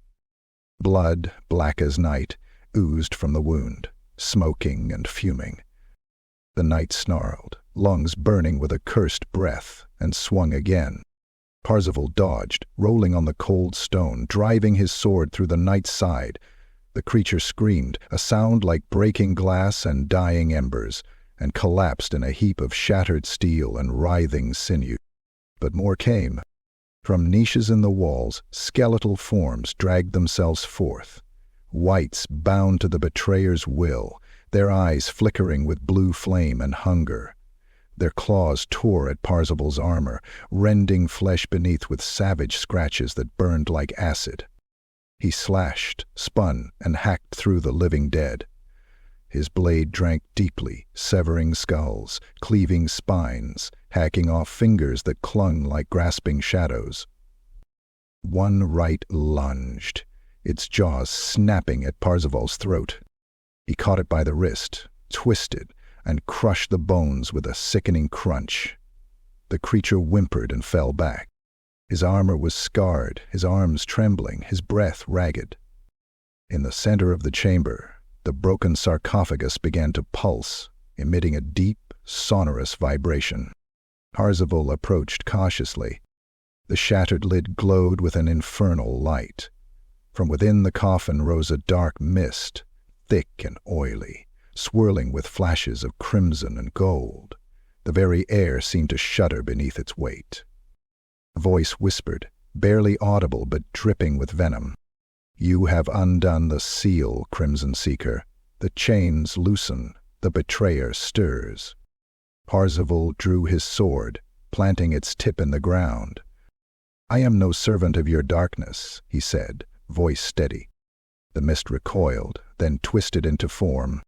Blood, black as night, oozed from the wound, smoking and fuming. The knight snarled, lungs burning with a cursed breath, and swung again. Parzival dodged, rolling on the cold stone, driving his sword through the knight's side. The creature screamed, a sound like breaking glass and dying embers, and collapsed in a heap of shattered steel and writhing sinew. But more came. From niches in the walls, skeletal forms dragged themselves forth. Wights bound to the betrayer's will, their eyes flickering with blue flame and hunger. Their claws tore at Parzival's armor, rending flesh beneath with savage scratches that burned like acid. He slashed, spun, and hacked through the living dead. His blade drank deeply, severing skulls, cleaving spines, hacking off fingers that clung like grasping shadows. One right lunged, its jaws snapping at Parzival's throat. He caught it by the wrist, twisted, and crushed the bones with a sickening crunch. The creature whimpered and fell back. His armor was scarred, his arms trembling, his breath ragged. In the center of the chamber, the broken sarcophagus began to pulse, emitting a deep, sonorous vibration. Parzival approached cautiously. The shattered lid glowed with an infernal light. From within the coffin rose a dark mist, thick and oily, swirling with flashes of crimson and gold. The very air seemed to shudder beneath its weight. A voice whispered, barely audible but dripping with venom. "You have undone the seal, Crimson Seeker. The chains loosen, the betrayer stirs." Parzival drew his sword, planting its tip in the ground. "I am no servant of your darkness," he said, voice steady. The mist recoiled, then twisted into form.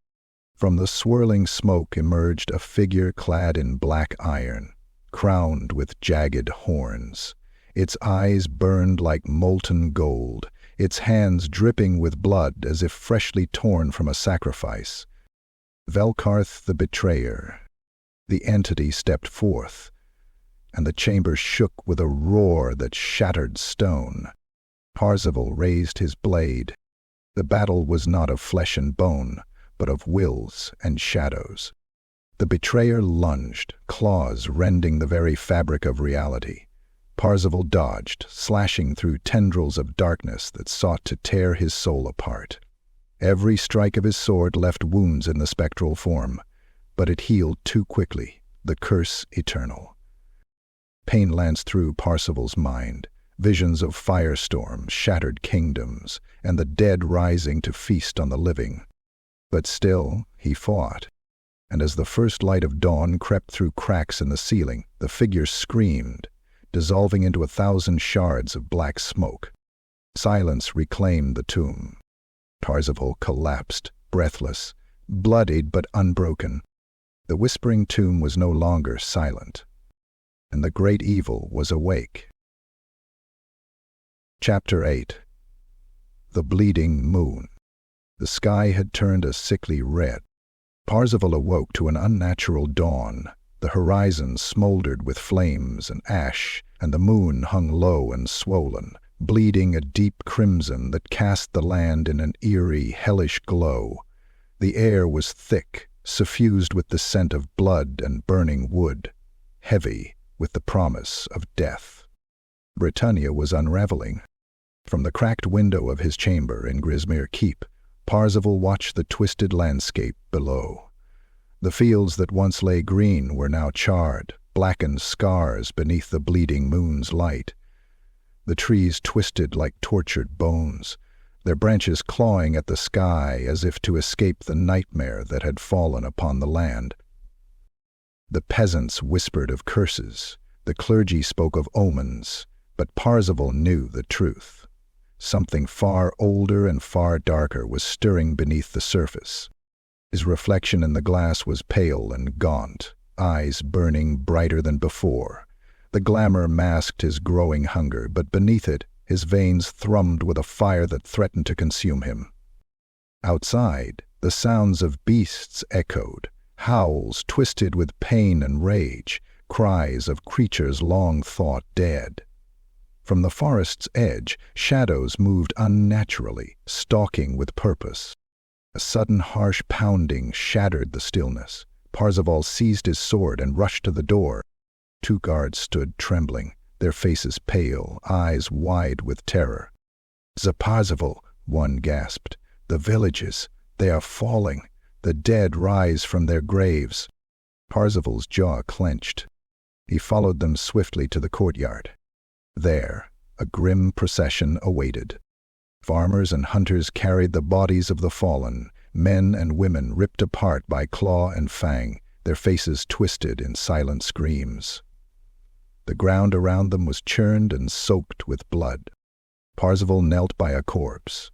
From the swirling smoke emerged a figure clad in black iron, crowned with jagged horns. Its eyes burned like molten gold, its hands dripping with blood as if freshly torn from a sacrifice. Velkarth the Betrayer. The entity stepped forth, and the chamber shook with a roar that shattered stone. Parzival raised his blade. The battle was not of flesh and bone, but of wills and shadows. The betrayer lunged, claws rending the very fabric of reality. Parzival dodged, slashing through tendrils of darkness that sought to tear his soul apart. Every strike of his sword left wounds in the spectral form, but it healed too quickly, the curse eternal. Pain lanced through Parzival's mind, visions of firestorms, shattered kingdoms, and the dead rising to feast on the living. But still, he fought. And as the first light of dawn crept through cracks in the ceiling, the figure screamed, dissolving into 1,000 shards of black smoke. Silence reclaimed the tomb. Parzival collapsed, breathless, bloodied but unbroken. The whispering tomb was no longer silent, and the great evil was awake. Chapter 8. The Bleeding Moon. The sky had turned a sickly red. Parzival awoke to an unnatural dawn. The horizon smoldered with flames and ash, and the moon hung low and swollen, bleeding a deep crimson that cast the land in an eerie, hellish glow. The air was thick, suffused with the scent of blood and burning wood, heavy with the promise of death. Bretonia was unraveling. From the cracked window of his chamber in Grismir Keep, Parzival watched the twisted landscape below. The fields that once lay green were now charred, blackened scars beneath the bleeding moon's light. The trees twisted like tortured bones, their branches clawing at the sky as if to escape the nightmare that had fallen upon the land. The peasants whispered of curses, the clergy spoke of omens, but Parzival knew the truth. Something far older and far darker was stirring beneath the surface. His reflection in the glass was pale and gaunt, eyes burning brighter than before. The glamour masked his growing hunger, but beneath it, his veins thrummed with a fire that threatened to consume him. Outside, the sounds of beasts echoed, howls twisted with pain and rage, cries of creatures long thought dead. From the forest's edge, shadows moved unnaturally, stalking with purpose. A sudden harsh pounding shattered the stillness. Parzival seized his sword and rushed to the door. 2 guards stood trembling, their faces pale, eyes wide with terror. "Parzival," one gasped. "The villages, they are falling. The dead rise from their graves." Parzival's jaw clenched. He followed them swiftly to the courtyard. There, a grim procession awaited. Farmers and hunters carried the bodies of the fallen, men and women ripped apart by claw and fang, their faces twisted in silent screams. The ground around them was churned and soaked with blood. Parzival knelt by a corpse.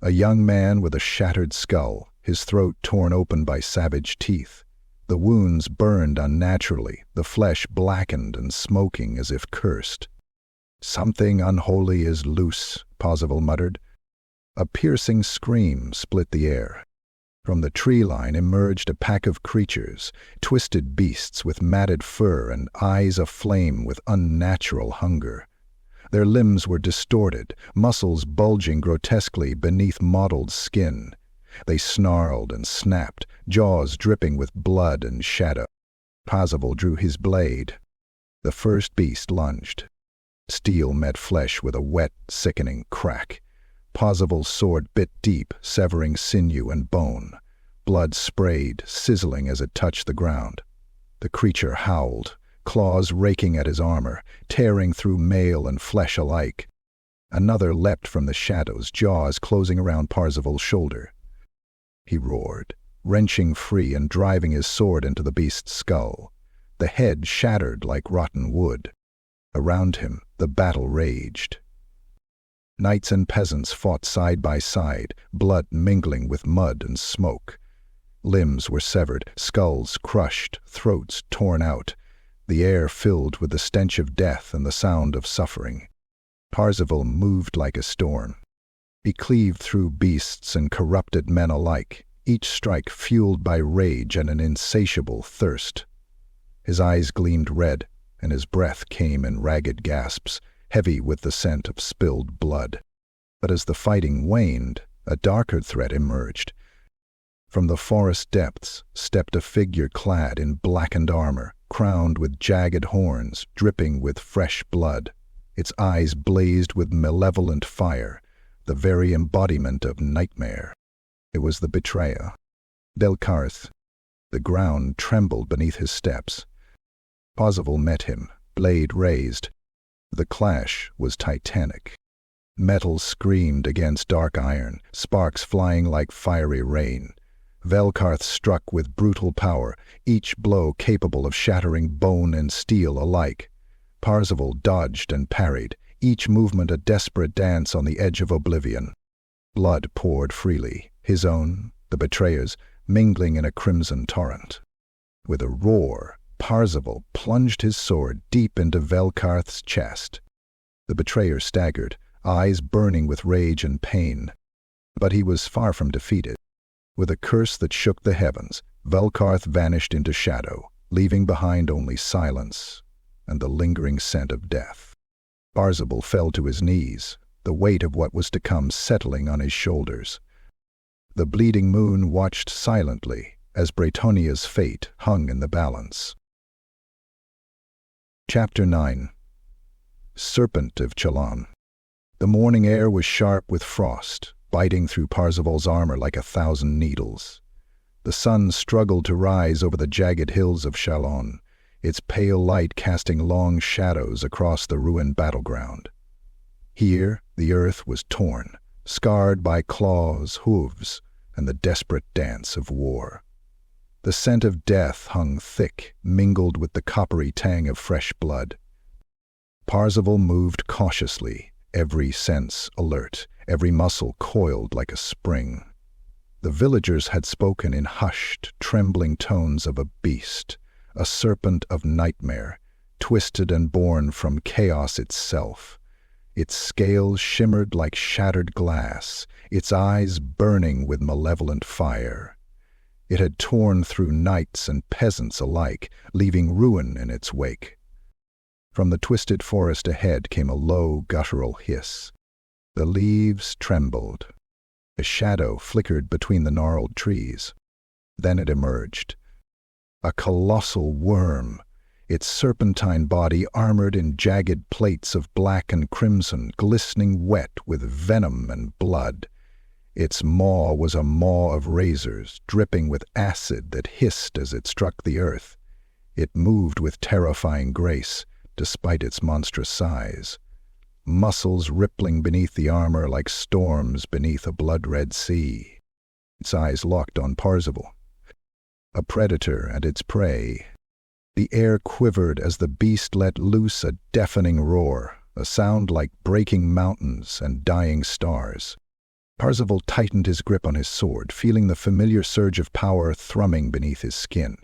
A young man with a shattered skull, his throat torn open by savage teeth. The wounds burned unnaturally, the flesh blackened and smoking as if cursed. "Something unholy is loose," Parzival muttered. A piercing scream split the air. From the tree line emerged a pack of creatures, twisted beasts with matted fur and eyes aflame with unnatural hunger. Their limbs were distorted, muscles bulging grotesquely beneath mottled skin. They snarled and snapped, jaws dripping with blood and shadow. Parzival drew his blade. The first beast lunged. Steel met flesh with a wet, sickening crack. Parzival's sword bit deep, severing sinew and bone. Blood sprayed, sizzling as it touched the ground. The creature howled, claws raking at his armor, tearing through mail and flesh alike. Another leapt from the shadows, jaws closing around Parzival's shoulder. He roared, wrenching free and driving his sword into the beast's skull. The head shattered like rotten wood. Around him, the battle raged. Knights and peasants fought side by side, blood mingling with mud and smoke. Limbs were severed, skulls crushed, throats torn out. The air filled with the stench of death and the sound of suffering. Parzival moved like a storm. He cleaved through beasts and corrupted men alike, each strike fueled by rage and an insatiable thirst. His eyes gleamed red, and his breath came in ragged gasps, heavy with the scent of spilled blood. But as the fighting waned, a darker threat emerged. From the forest depths stepped a figure clad in blackened armor, crowned with jagged horns, dripping with fresh blood. Its eyes blazed with malevolent fire, the very embodiment of nightmare. It was the betrayer, Kael'Rhyn. The ground trembled beneath his steps. Parzival met him, blade raised. The clash was titanic. Metal screamed against dark iron, sparks flying like fiery rain. Kael'Rhyn struck with brutal power, each blow capable of shattering bone and steel alike. Parzival dodged and parried, each movement a desperate dance on the edge of oblivion. Blood poured freely, his own, the betrayer's, mingling in a crimson torrent. With a roar, Parzival plunged his sword deep into Kael'Rhyn's chest. The betrayer staggered, eyes burning with rage and pain. But he was far from defeated. With a curse that shook the heavens, Kael'Rhyn vanished into shadow, leaving behind only silence and the lingering scent of death. Parzival fell to his knees, the weight of what was to come settling on his shoulders. The bleeding moon watched silently as Bretonia's fate hung in the balance. Chapter 9. Serpent of Chalon. The morning air was sharp with frost, biting through Parzival's armor like 1,000 needles. The sun struggled to rise over the jagged hills of Chalon, its pale light casting long shadows across the ruined battleground. Here, the earth was torn, scarred by claws, hooves, and the desperate dance of war. The scent of death hung thick, mingled with the coppery tang of fresh blood. Parzival moved cautiously, every sense alert, every muscle coiled like a spring. The villagers had spoken in hushed, trembling tones of a beast, a serpent of nightmare, twisted and born from chaos itself. Its scales shimmered like shattered glass, its eyes burning with malevolent fire. It had torn through knights and peasants alike, leaving ruin in its wake. From the twisted forest ahead came a low, guttural hiss. The leaves trembled. A shadow flickered between the gnarled trees. Then it emerged. A colossal worm, its serpentine body armored in jagged plates of black and crimson, glistening wet with venom and blood. Its maw was a maw of razors, dripping with acid that hissed as it struck the earth. It moved with terrifying grace, despite its monstrous size. Muscles rippling beneath the armor like storms beneath a blood-red sea. Its eyes locked on Parzival. A predator and its prey. The air quivered as the beast let loose a deafening roar, a sound like breaking mountains and dying stars. Parzival tightened his grip on his sword, feeling the familiar surge of power thrumming beneath his skin.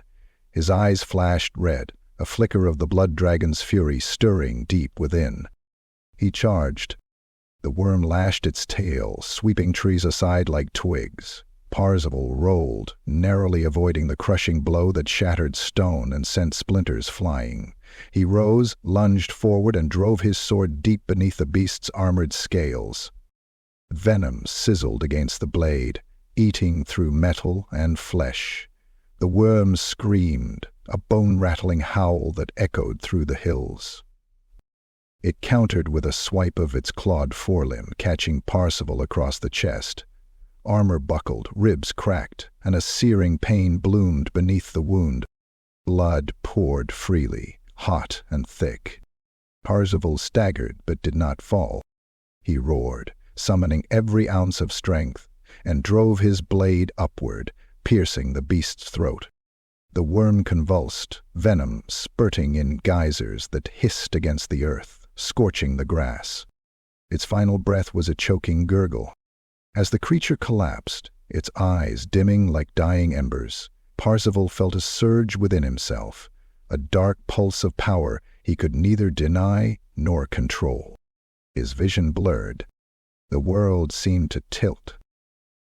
His eyes flashed red, a flicker of the blood dragon's fury stirring deep within. He charged. The worm lashed its tail, sweeping trees aside like twigs. Parzival rolled, narrowly avoiding the crushing blow that shattered stone and sent splinters flying. He rose, lunged forward, and drove his sword deep beneath the beast's armored scales. Venom sizzled against the blade, eating through metal and flesh. The worm screamed, a bone-rattling howl that echoed through the hills. It countered with a swipe of its clawed forelimb, catching Parzival across the chest. Armor buckled, ribs cracked, and a searing pain bloomed beneath the wound. Blood poured freely, hot and thick. Parzival staggered but did not fall. He roared, summoning every ounce of strength, and drove his blade upward, piercing the beast's throat. The worm convulsed, venom spurting in geysers that hissed against the earth, scorching the grass. Its final breath was a choking gurgle. As the creature collapsed, its eyes dimming like dying embers, Parzival felt a surge within himself, a dark pulse of power he could neither deny nor control. His vision blurred. The world seemed to tilt.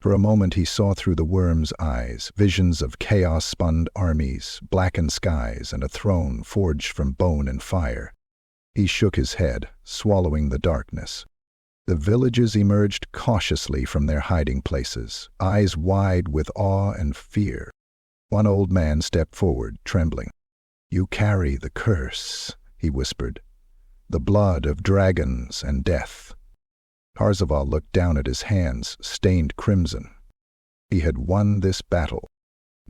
For a moment he saw through the worm's eyes, visions of chaos-spun armies, blackened skies, and a throne forged from bone and fire. He shook his head, swallowing the darkness. The villagers emerged cautiously from their hiding places, eyes wide with awe and fear. One old man stepped forward, trembling. "You carry the curse," he whispered. "The blood of dragons and death." Parzival looked down at his hands, stained crimson. He had won this battle,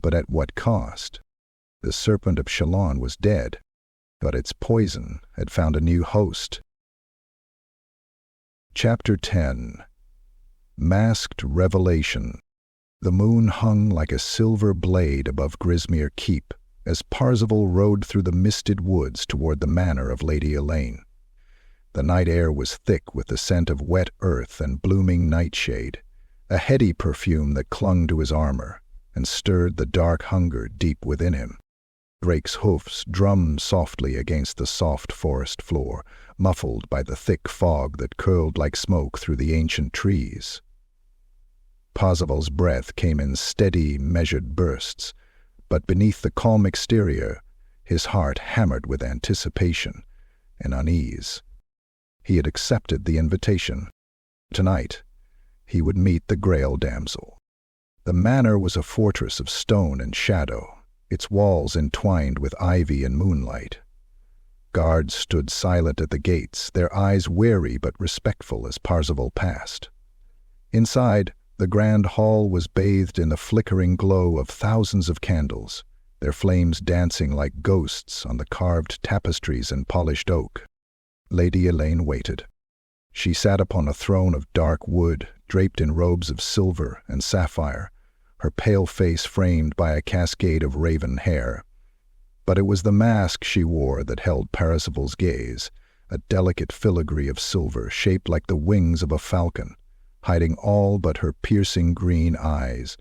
but at what cost? The Serpent of Chalon was dead, but its poison had found a new host. Chapter 10. Masked Revelation. The moon hung like a silver blade above Grismir Keep as Parzival rode through the misted woods toward the manor of Lady Elaine. The night air was thick with the scent of wet earth and blooming nightshade, a heady perfume that clung to his armor and stirred the dark hunger deep within him. Drake's hoofs drummed softly against the soft forest floor, muffled by the thick fog that curled like smoke through the ancient trees. Parzival's breath came in steady, measured bursts, but beneath the calm exterior, his heart hammered with anticipation and unease. He had accepted the invitation. Tonight, he would meet the Grail damsel. The manor was a fortress of stone and shadow, its walls entwined with ivy and moonlight. Guards stood silent at the gates, their eyes wary but respectful as Parzival passed. Inside, the grand hall was bathed in the flickering glow of thousands of candles, their flames dancing like ghosts on the carved tapestries and polished oak. Lady Elaine waited. She sat upon a throne of dark wood, draped in robes of silver and sapphire, her pale face framed by a cascade of raven hair. But it was the mask she wore that held Parzival's gaze, a delicate filigree of silver shaped like the wings of a falcon, hiding all but her piercing green eyes.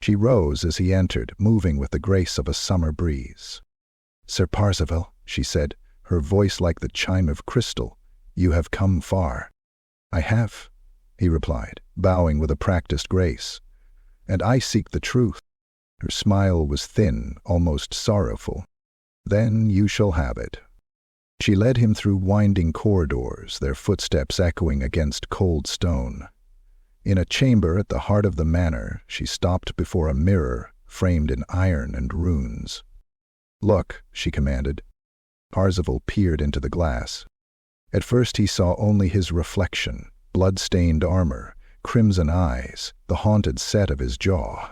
She rose as he entered, moving with the grace of a summer breeze. "Sir Parzival," she said, her voice like the chime of crystal, "you have come far." "I have," he replied, bowing with a practiced grace. "And I seek the truth." Her smile was thin, almost sorrowful. "Then you shall have it." She led him through winding corridors, their footsteps echoing against cold stone. In a chamber at the heart of the manor, she stopped before a mirror framed in iron and runes. "Look," she commanded. Parzival peered into the glass. At first he saw only his reflection, blood-stained armor, crimson eyes, the haunted set of his jaw.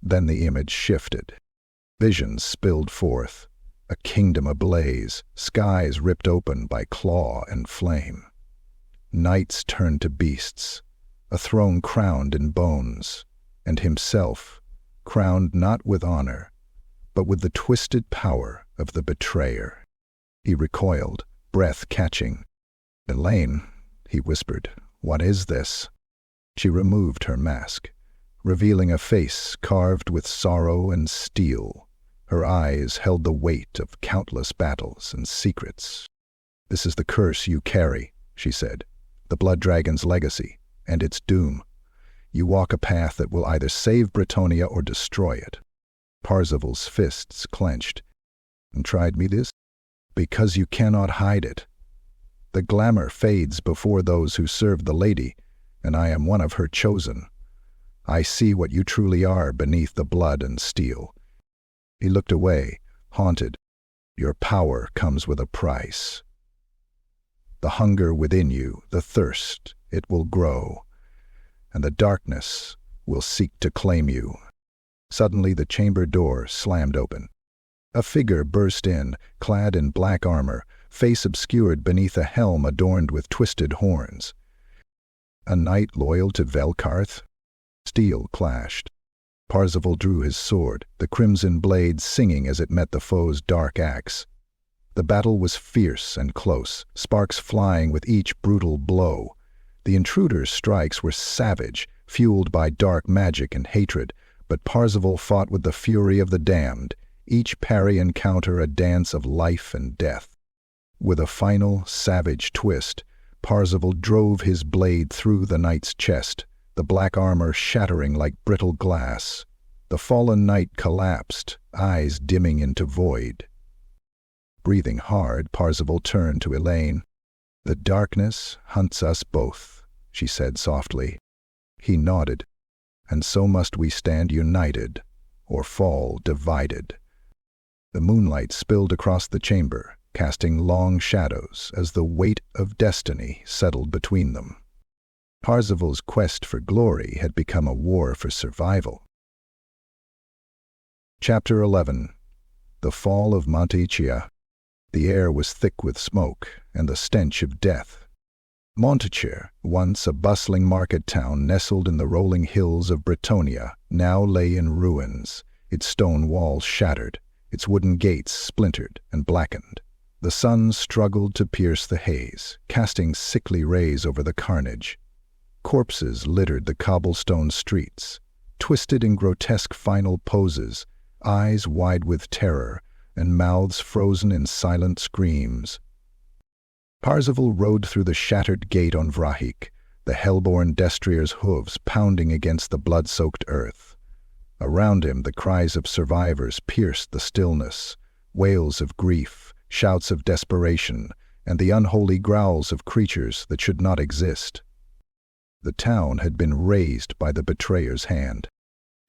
Then the image shifted. Visions spilled forth, a kingdom ablaze, skies ripped open by claw and flame. Knights turned to beasts, a throne crowned in bones, and himself, crowned not with honor, but with the twisted power of the betrayer. He recoiled, breath catching. "Elaine," he whispered, "what is this?" She removed her mask, revealing a face carved with sorrow and steel. Her eyes held the weight of countless battles and secrets. "This is the curse you carry," she said, "the blood dragon's legacy, and its doom. You walk a path that will either save Bretonia or destroy it." Parzival's fists clenched. "And tried me this? Because you cannot hide it. The glamour fades before those who serve the lady, and I am one of her chosen. I see what you truly are beneath the blood and steel." He looked away, haunted. "Your power comes with a price. The hunger within you, the thirst, it will grow, and the darkness will seek to claim you." Suddenly the chamber door slammed open. A figure burst in, clad in black armor, face obscured beneath a helm adorned with twisted horns. A knight loyal to Velkarth? Steel clashed. Parzival drew his sword, the crimson blade singing as it met the foe's dark axe. The battle was fierce and close, sparks flying with each brutal blow. The intruder's strikes were savage, fueled by dark magic and hatred, but Parzival fought with the fury of the damned, each parry and counter a dance of life and death. With a final, savage twist, Parzival drove his blade through the knight's chest, the black armor shattering like brittle glass. The fallen knight collapsed, eyes dimming into void. Breathing hard, Parzival turned to Elaine. "The darkness hunts us both," she said softly. He nodded. "And so must we stand united, or fall divided." The moonlight spilled across the chamber, casting long shadows as the weight of destiny settled between them. Parzival's quest for glory had become a war for survival. Chapter 11. The Fall of Montichia. The air was thick with smoke and the stench of death. Montichia, once a bustling market town nestled in the rolling hills of Bretonia, now lay in ruins, its stone walls shattered, its wooden gates splintered and blackened. The sun struggled to pierce the haze, casting sickly rays over the carnage. Corpses littered the cobblestone streets, twisted in grotesque final poses, eyes wide with terror and mouths frozen in silent screams. Parzival rode through the shattered gate on Vrahik, the hellborn destrier's hooves pounding against the blood-soaked earth. Around him the cries of survivors pierced the stillness, wails of grief, shouts of desperation, and the unholy growls of creatures that should not exist. The town had been razed by the betrayer's hand.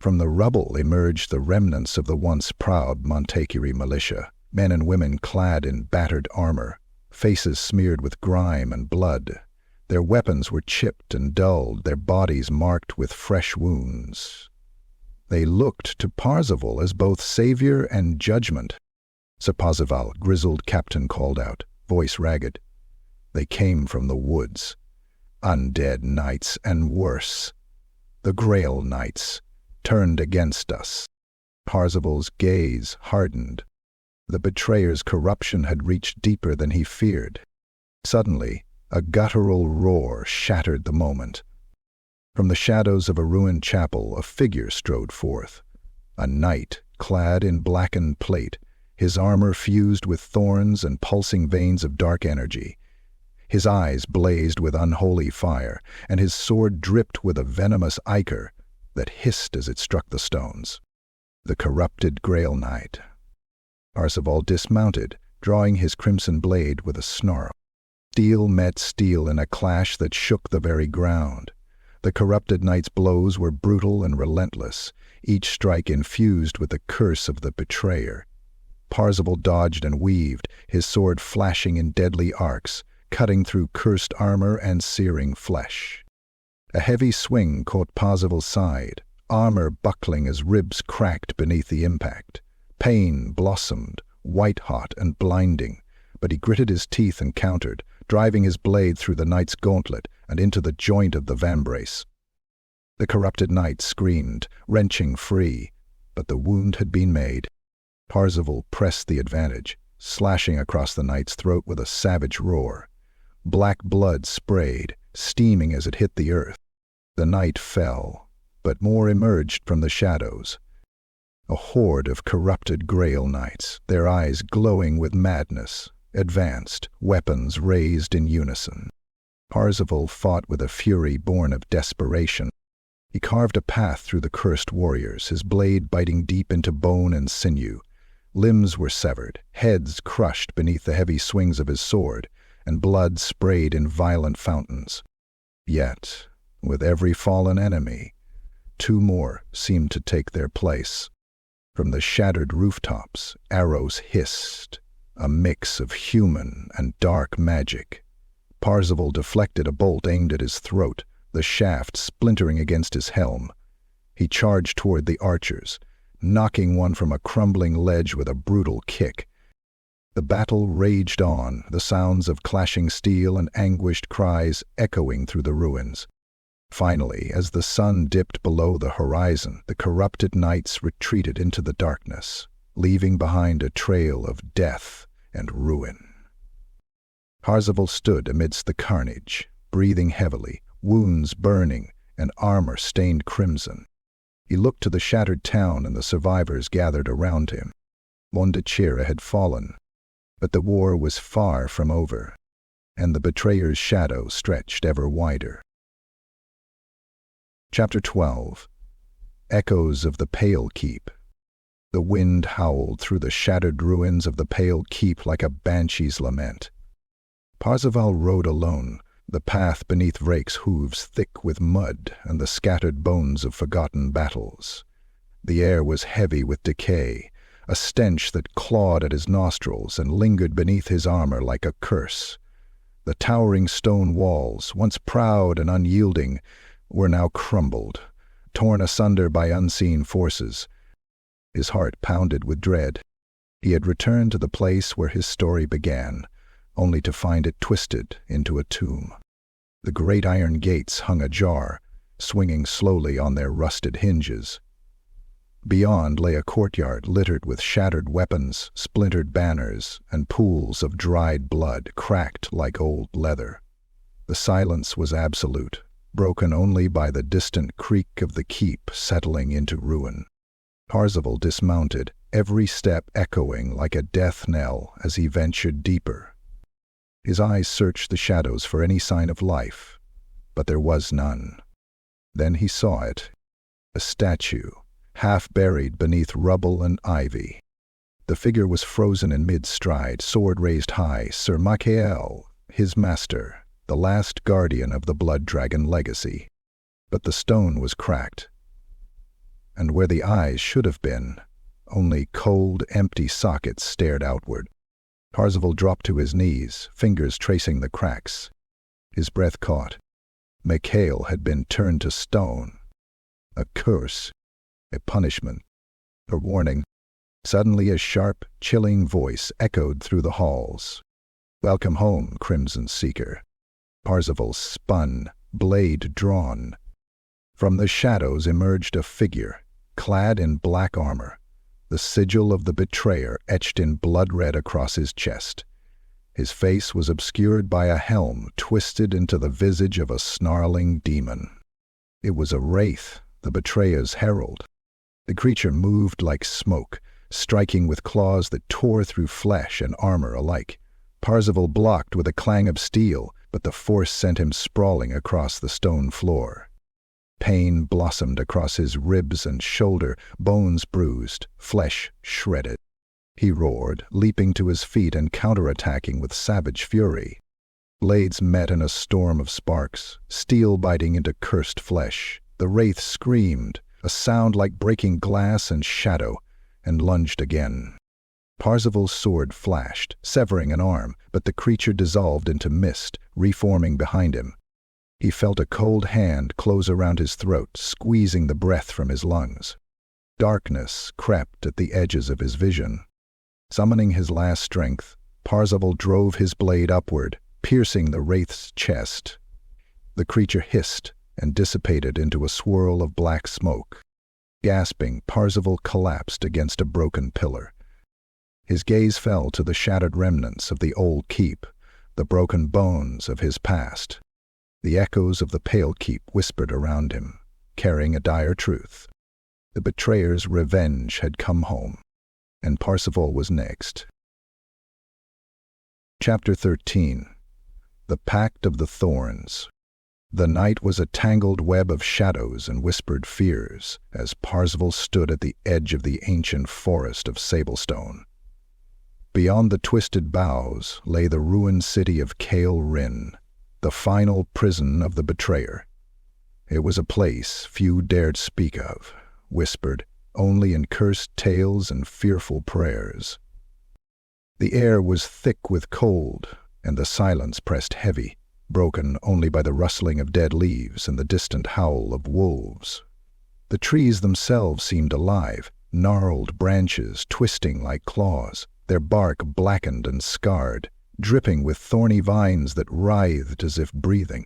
From the rubble emerged the remnants of the once proud Montichia militia, men and women clad in battered armor, faces smeared with grime and blood. Their weapons were chipped and dulled, their bodies marked with fresh wounds. They looked to Parzival as both savior and judgment. "Sir Parzival," grizzled captain called out, voice ragged. "They came from the woods. Undead knights and worse. The Grail knights turned against us." Parzival's gaze hardened. The betrayer's corruption had reached deeper than he feared. Suddenly, a guttural roar shattered the moment. From the shadows of a ruined chapel, a figure strode forth. A knight, clad in blackened plate, his armor fused with thorns and pulsing veins of dark energy. His eyes blazed with unholy fire, and his sword dripped with a venomous ichor that hissed as it struck the stones. The corrupted Grail Knight. Parzival dismounted, drawing his crimson blade with a snarl. Steel met steel in a clash that shook the very ground. The corrupted knight's blows were brutal and relentless, each strike infused with the curse of the betrayer. Parzival dodged and weaved, his sword flashing in deadly arcs, cutting through cursed armor and searing flesh. A heavy swing caught Parzival's side, armor buckling as ribs cracked beneath the impact. Pain blossomed, white-hot and blinding, but he gritted his teeth and countered, driving his blade through the knight's gauntlet and into the joint of the vambrace. The corrupted knight screamed, wrenching free, but the wound had been made. Parzival pressed the advantage, slashing across the knight's throat with a savage roar. Black blood sprayed, steaming as it hit the earth. The knight fell, but more emerged from the shadows. A horde of corrupted Grail knights, their eyes glowing with madness, advanced, weapons raised in unison. Parzival fought with a fury born of desperation. He carved a path through the cursed warriors, his blade biting deep into bone and sinew. Limbs were severed, heads crushed beneath the heavy swings of his sword, and blood sprayed in violent fountains. Yet, with every fallen enemy, two more seemed to take their place. From the shattered rooftops, arrows hissed, a mix of human and dark magic. Parzival deflected a bolt aimed at his throat, the shaft splintering against his helm. He charged toward the archers, knocking one from a crumbling ledge with a brutal kick. The battle raged on, the sounds of clashing steel and anguished cries echoing through the ruins. Finally, as the sun dipped below the horizon, the corrupted knights retreated into the darkness, leaving behind a trail of death and ruin. Parzival stood amidst the carnage, breathing heavily, wounds burning, and armor stained crimson. He looked to the shattered town and the survivors gathered around him. Montichia had fallen, but the war was far from over, and the betrayer's shadow stretched ever wider. Chapter 12. Echoes of the Pale Keep. The wind howled through the shattered ruins of the Pale Keep like a banshee's lament. Parzival rode alone, the path beneath Vrake's hooves thick with mud and the scattered bones of forgotten battles. The air was heavy with decay, a stench that clawed at his nostrils and lingered beneath his armor like a curse. The towering stone walls, once proud and unyielding, were now crumbled, torn asunder by unseen forces. His heart pounded with dread. He had returned to the place where his story began, only to find it twisted into a tomb. The great iron gates hung ajar, swinging slowly on their rusted hinges. Beyond lay a courtyard littered with shattered weapons, splintered banners, and pools of dried blood cracked like old leather. The silence was absolute, broken only by the distant creak of the keep settling into ruin. Parzival dismounted, every step echoing like a death knell as he ventured deeper. His eyes searched the shadows for any sign of life, but there was none. Then he saw it, a statue, half buried beneath rubble and ivy. The figure was frozen in mid-stride, sword raised high, Sir Kael'Rhyn, his master, the last guardian of the blood dragon legacy. But the stone was cracked, and where the eyes should have been, only cold, empty sockets stared outward. Parzival dropped to his knees, fingers tracing the cracks. His breath caught. Mikael had been turned to stone. A curse, a punishment, a warning. Suddenly a sharp, chilling voice echoed through the halls. "Welcome home, Crimson Seeker." Parzival spun, blade drawn. From the shadows emerged a figure, clad in black armor, the sigil of the betrayer etched in blood red across his chest. His face was obscured by a helm twisted into the visage of a snarling demon. It was a wraith, the betrayer's herald. The creature moved like smoke, striking with claws that tore through flesh and armor alike. Parzival blocked with a clang of steel, but the force sent him sprawling across the stone floor. Pain blossomed across his ribs and shoulder, bones bruised, flesh shredded. He roared, leaping to his feet and counterattacking with savage fury. Blades met in a storm of sparks, steel biting into cursed flesh. The wraith screamed, a sound like breaking glass and shadow, and lunged again. Parzival's sword flashed, severing an arm, but the creature dissolved into mist, reforming behind him. He felt a cold hand close around his throat, squeezing the breath from his lungs. Darkness crept at the edges of his vision. Summoning his last strength, Parzival drove his blade upward, piercing the wraith's chest. The creature hissed and dissipated into a swirl of black smoke. Gasping, Parzival collapsed against a broken pillar. His gaze fell to the shattered remnants of the old keep, the broken bones of his past. The echoes of the pale keep whispered around him, carrying a dire truth. The betrayer's revenge had come home, and Parzival was next. Chapter 13. The Pact of the Thorns. The night was a tangled web of shadows and whispered fears as Parzival stood at the edge of the ancient forest of Sablestone. Beyond the twisted boughs lay the ruined city of Kael'Rhyn, the final prison of the betrayer. It was a place few dared speak of, whispered only in cursed tales and fearful prayers. The air was thick with cold, and the silence pressed heavy, broken only by the rustling of dead leaves and the distant howl of wolves. The trees themselves seemed alive, gnarled branches twisting like claws, their bark blackened and scarred, dripping with thorny vines that writhed as if breathing.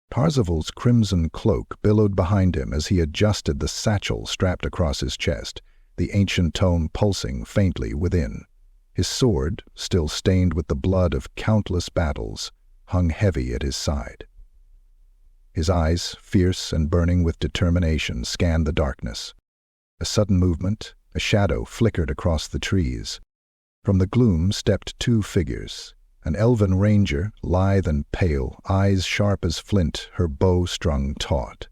Parzival's crimson cloak billowed behind him as he adjusted the satchel strapped across his chest, the ancient tome pulsing faintly within. His sword, still stained with the blood of countless battles, hung heavy at his side. His eyes, fierce and burning with determination, scanned the darkness. A sudden movement, a shadow flickered across the trees. From the gloom stepped two figures. An elven ranger, lithe and pale, eyes sharp as flint, her bow strung taut.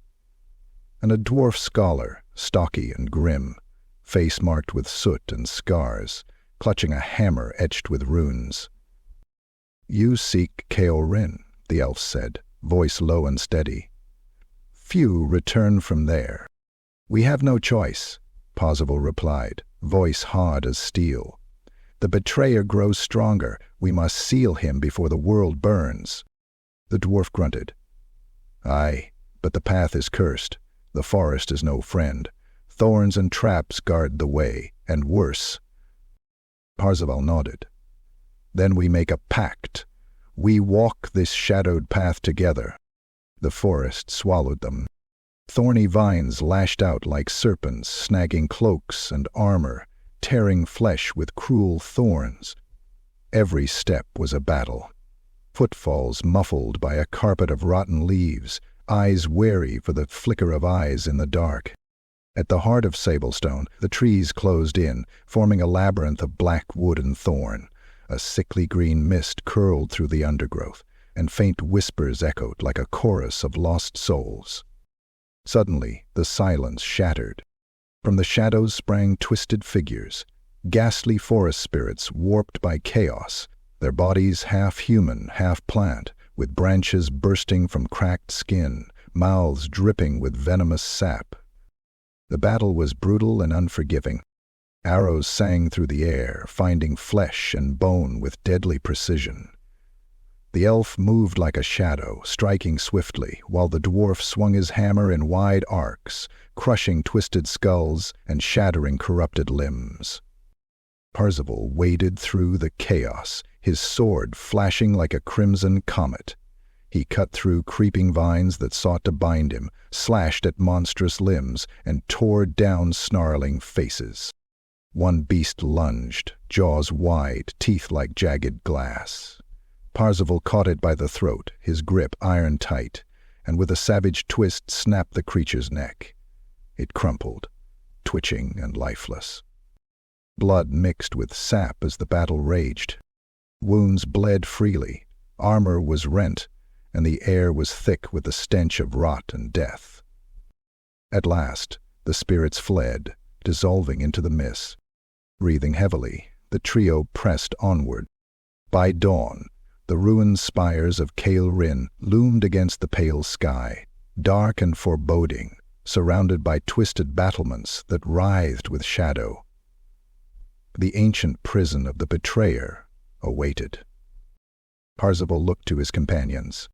And a dwarf scholar, stocky and grim, face marked with soot and scars, clutching a hammer etched with runes. You seek Kael'Rhyn, the elf said, voice low and steady. Few return from there. We have no choice, Parzival replied, voice hard as steel. The betrayer grows stronger. We must seal him before the world burns. The dwarf grunted. Aye, but the path is cursed. The forest is no friend. Thorns and traps guard the way, and worse. Parzival nodded. Then we make a pact. We walk this shadowed path together. The forest swallowed them. Thorny vines lashed out like serpents, snagging cloaks and armor, tearing flesh with cruel thorns. Every step was a battle. Footfalls muffled by a carpet of rotten leaves, eyes wary for the flicker of eyes in the dark. At the heart of Sablestone, the trees closed in, forming a labyrinth of black wood and thorn. A sickly green mist curled through the undergrowth, and faint whispers echoed like a chorus of lost souls. Suddenly, the silence shattered. From the shadows sprang twisted figures, ghastly forest spirits warped by chaos, their bodies half human, half plant, with branches bursting from cracked skin, mouths dripping with venomous sap. The battle was brutal and unforgiving. Arrows sang through the air, finding flesh and bone with deadly precision. The elf moved like a shadow, striking swiftly, while the dwarf swung his hammer in wide arcs, crushing twisted skulls and shattering corrupted limbs. Parzival waded through the chaos, his sword flashing like a crimson comet. He cut through creeping vines that sought to bind him, slashed at monstrous limbs, and tore down snarling faces. One beast lunged, jaws wide, teeth like jagged glass. Parzival caught it by the throat, his grip iron tight, and with a savage twist snapped the creature's neck. It crumpled, twitching and lifeless. Blood mixed with sap as the battle raged. Wounds bled freely, armor was rent, and the air was thick with the stench of rot and death. At last, the spirits fled, dissolving into the mist. Breathing heavily, the trio pressed onward. By dawn, the ruined spires of Kael'Rhyn loomed against the pale sky, dark and foreboding, surrounded by twisted battlements that writhed with shadow. The ancient prison of the betrayer awaited. Parzival looked to his companions.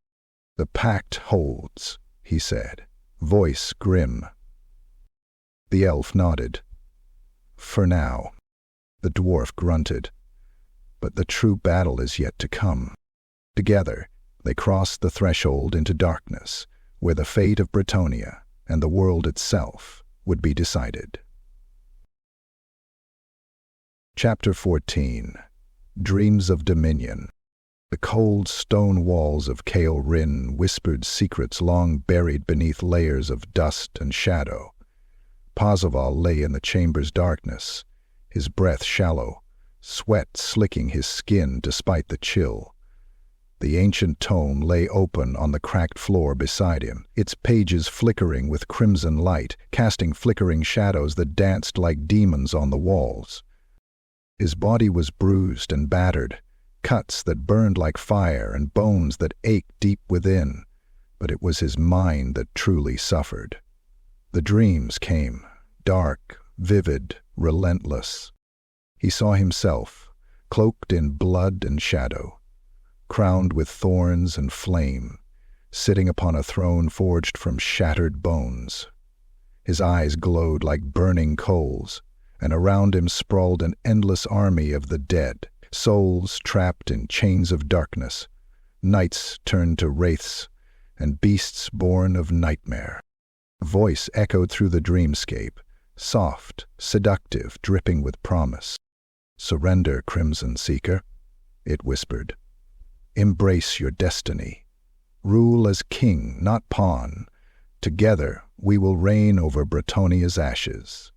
The pact holds, he said, voice grim. The elf nodded. For now. The dwarf grunted. But the true battle is yet to come. Together, they crossed the threshold into darkness, where the fate of Bretonia and the world itself would be decided. Chapter 14. Dreams of Dominion. The cold stone walls of Kael'Rhyn whispered secrets long buried beneath layers of dust and shadow. Parzival lay in the chamber's darkness, his breath shallow, sweat slicking his skin despite the chill. The ancient tome lay open on the cracked floor beside him, its pages flickering with crimson light, casting flickering shadows that danced like demons on the walls. His body was bruised and battered, cuts that burned like fire and bones that ached deep within, but it was his mind that truly suffered. The dreams came, dark, vivid, relentless. He saw himself, cloaked in blood and shadow, crowned with thorns and flame, sitting upon a throne forged from shattered bones. His eyes glowed like burning coals, and around him sprawled an endless army of the dead, souls trapped in chains of darkness, knights turned to wraiths, and beasts born of nightmare. A voice echoed through the dreamscape, soft, seductive, dripping with promise. "Surrender, Crimson Seeker," it whispered. "Embrace your destiny. Rule as king, not pawn. Together we will reign over Bretonia's ashes."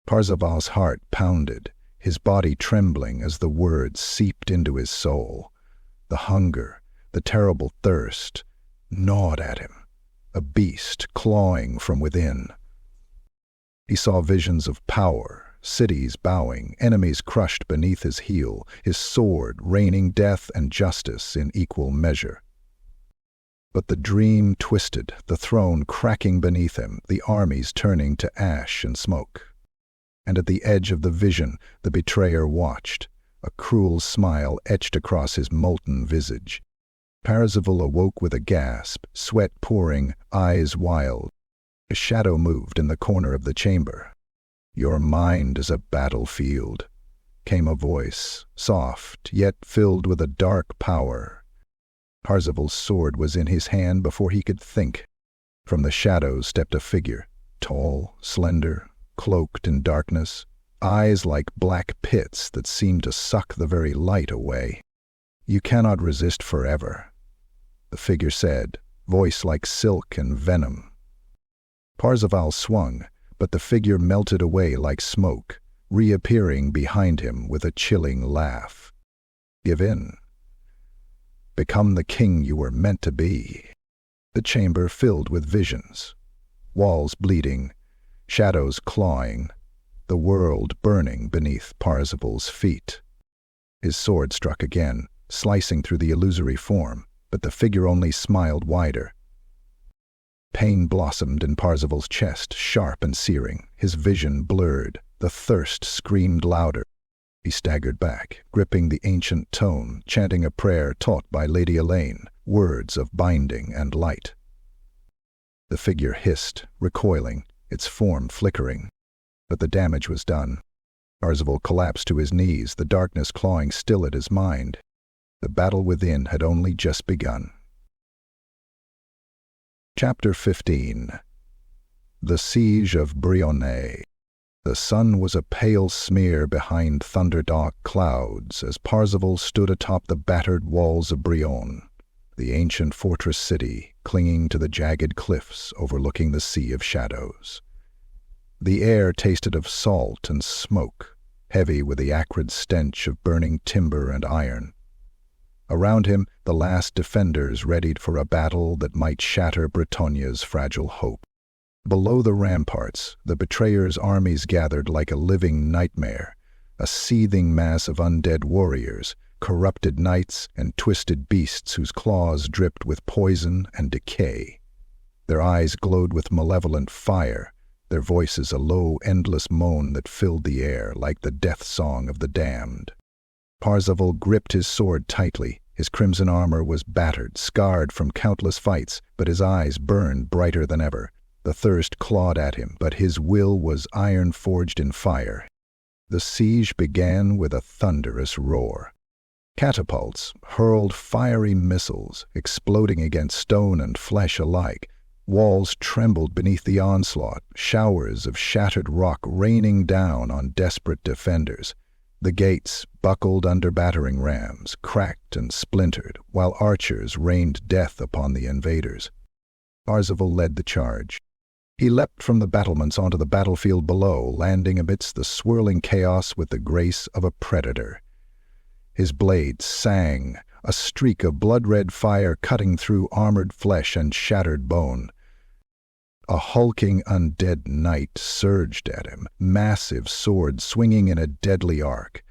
Parzival's heart pounded, his body trembling as the words seeped into his soul. The hunger, the terrible thirst, gnawed at him, a beast clawing from within. He saw visions of power, cities bowing, enemies crushed beneath his heel, his sword raining death and justice in equal measure. But the dream twisted, the throne cracking beneath him, the armies turning to ash and smoke. And at the edge of the vision, the betrayer watched, a cruel smile etched across his molten visage. Parzival awoke with a gasp, sweat pouring, eyes wild. A shadow moved in the corner of the chamber. "Your mind is a battlefield," came a voice, soft, yet filled with a dark power. Parzival's sword was in his hand before he could think. From the shadows stepped a figure, tall, slender, cloaked in darkness, eyes like black pits that seemed to suck the very light away. "You cannot resist forever," the figure said, voice like silk and venom. Parzival swung, but the figure melted away like smoke, reappearing behind him with a chilling laugh. "Give in. Become the king you were meant to be." The chamber filled with visions, walls bleeding, shadows clawing, the world burning beneath Parzival's feet. His sword struck again, slicing through the illusory form, but the figure only smiled wider. Pain blossomed in Parzival's chest, sharp and searing, his vision blurred, the thirst screamed louder. He staggered back, gripping the ancient tome, chanting a prayer taught by Lady Elaine, words of binding and light. The figure hissed, recoiling, its form flickering. But the damage was done. Parzival collapsed to his knees, the darkness clawing still at his mind. The battle within had only just begun. Chapter 15. The Siege of Bretonia. The sun was a pale smear behind thunderdark clouds as Parzival stood atop the battered walls of Bion, the ancient fortress city clinging to the jagged cliffs overlooking the Sea of Shadows. The air tasted of salt and smoke, heavy with the acrid stench of burning timber and iron. Around him, the last defenders readied for a battle that might shatter Bretonia's fragile hope. Below the ramparts, the betrayer's armies gathered like a living nightmare, a seething mass of undead warriors, corrupted knights, and twisted beasts whose claws dripped with poison and decay. Their eyes glowed with malevolent fire, their voices a low, endless moan that filled the air like the death song of the damned. Parzival gripped his sword tightly. His crimson armor was battered, scarred from countless fights, but his eyes burned brighter than ever. The thirst clawed at him, but his will was iron forged in fire. The siege began with a thunderous roar. Catapults hurled fiery missiles, exploding against stone and flesh alike. Walls trembled beneath the onslaught, showers of shattered rock raining down on desperate defenders. The gates buckled under battering rams, cracked and splintered, while archers rained death upon the invaders. Parzival led the charge. He leapt from the battlements onto the battlefield below, landing amidst the swirling chaos with the grace of a predator. His blade sang, a streak of blood-red fire cutting through armored flesh and shattered bone. A hulking undead knight surged at him, massive sword swinging in a deadly arc.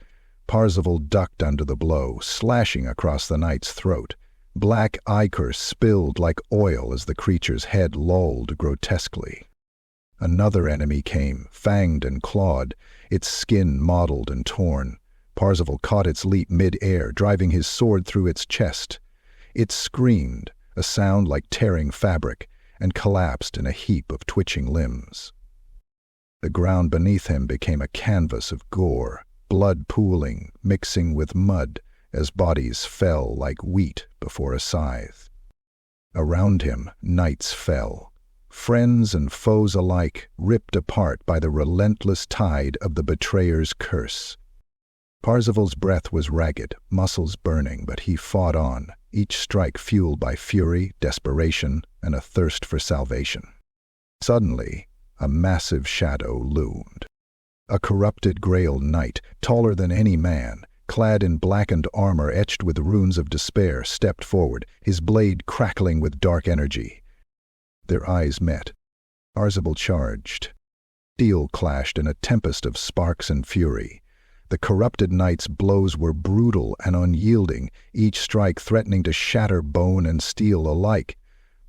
Parzival ducked under the blow, slashing across the knight's throat. Black ichor spilled like oil as the creature's head lolled grotesquely. Another enemy came, fanged and clawed, its skin mottled and torn. Parzival caught its leap mid-air, driving his sword through its chest. It screamed, a sound like tearing fabric, and collapsed in a heap of twitching limbs. The ground beneath him became a canvas of gore, blood pooling, mixing with mud, as bodies fell like wheat before a scythe. Around him, knights fell, friends and foes alike ripped apart by the relentless tide of the betrayer's curse. Parzival's breath was ragged, muscles burning, but he fought on, each strike fueled by fury, desperation, and a thirst for salvation. Suddenly, a massive shadow loomed. A corrupted Grail knight, taller than any man, clad in blackened armor etched with runes of despair, stepped forward, his blade crackling with dark energy. Their eyes met. Parzival charged. Steel clashed in a tempest of sparks and fury. The corrupted knight's blows were brutal and unyielding, each strike threatening to shatter bone and steel alike.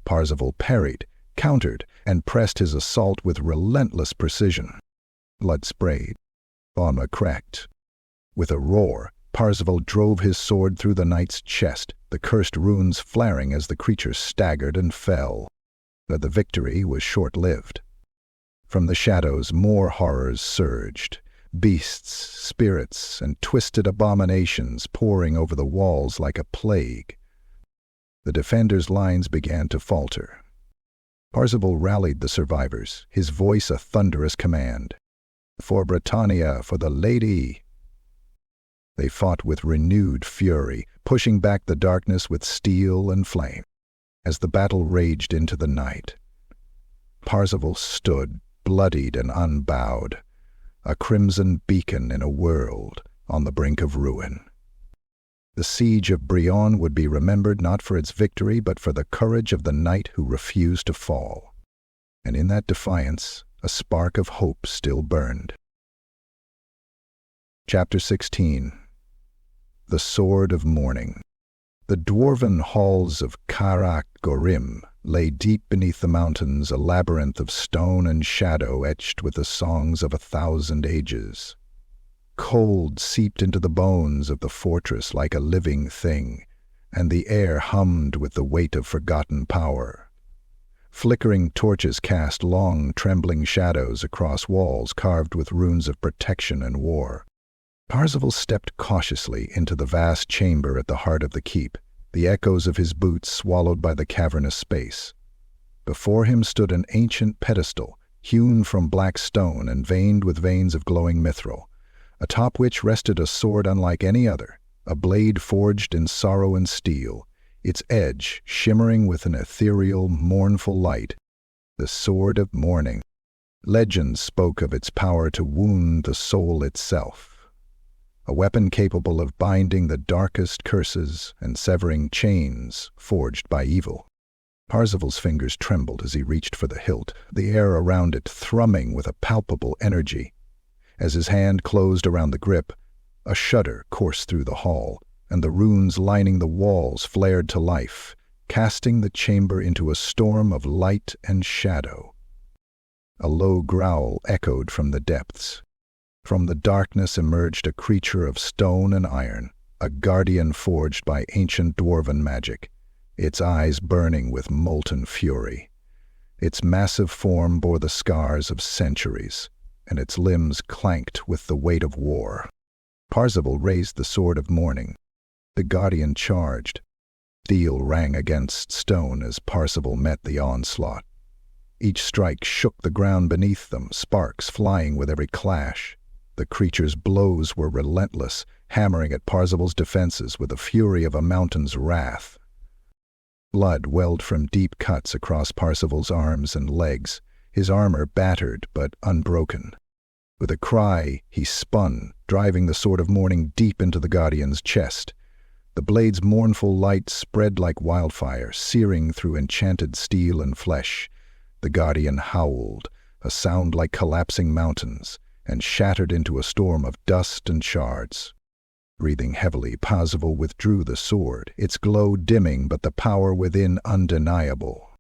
Parzival parried, countered, and pressed his assault with relentless precision. Blood sprayed. Armor cracked. With a roar, Parzival drove his sword through the knight's chest, the cursed runes flaring as the creature staggered and fell. But the victory was short-lived. From the shadows more horrors surged, beasts, spirits, and twisted abominations pouring over the walls like a plague. The defenders' lines began to falter. Parzival rallied the survivors, his voice a thunderous command. "For Bretonia, for the lady!" They fought with renewed fury, pushing back the darkness with steel and flame. As the battle raged into the night, Parzival stood, bloodied and unbowed, a crimson beacon in a world on the brink of ruin. The siege of Bion would be remembered not for its victory but for the courage of the knight who refused to fall. And in that defiance, a spark of hope still burned. Chapter 16. The Sword of Mourning. The dwarven halls of Kael'Rhyn lay deep beneath the mountains, a labyrinth of stone and shadow etched with the songs of 1,000 ages. Cold seeped into the bones of the fortress like a living thing, and the air hummed with the weight of forgotten power. Flickering torches cast long, trembling shadows across walls carved with runes of protection and war. Parzival stepped cautiously into the vast chamber at the heart of the keep, the echoes of his boots swallowed by the cavernous space. Before him stood an ancient pedestal, hewn from black stone and veined with veins of glowing mithril, atop which rested a sword unlike any other, a blade forged in sorrow and steel, its edge shimmering with an ethereal, mournful light. The Sword of Mourning. Legends spoke of its power to wound the soul itself. A weapon capable of binding the darkest curses and severing chains forged by evil. Parzival's fingers trembled as he reached for the hilt, the air around it thrumming with a palpable energy. As his hand closed around the grip, a shudder coursed through the hall, and the runes lining the walls flared to life, casting the chamber into a storm of light and shadow. A low growl echoed from the depths. From the darkness emerged a creature of stone and iron, a guardian forged by ancient dwarven magic, its eyes burning with molten fury. Its massive form bore the scars of centuries, and its limbs clanked with the weight of war. Parzival raised the Sword of Mourning. The guardian charged. Steel rang against stone as Parzival met the onslaught. Each strike shook the ground beneath them, sparks flying with every clash. The creature's blows were relentless, hammering at Parzival's defenses with the fury of a mountain's wrath. Blood welled from deep cuts across Parzival's arms and legs, his armor battered but unbroken. With a cry, he spun, driving the Sword of Mourning deep into the guardian's chest. The blade's mournful light spread like wildfire, searing through enchanted steel and flesh. The guardian howled, a sound like collapsing mountains, and shattered into a storm of dust and shards. Breathing heavily, Parzival withdrew the sword, its glow dimming but the power within undeniable.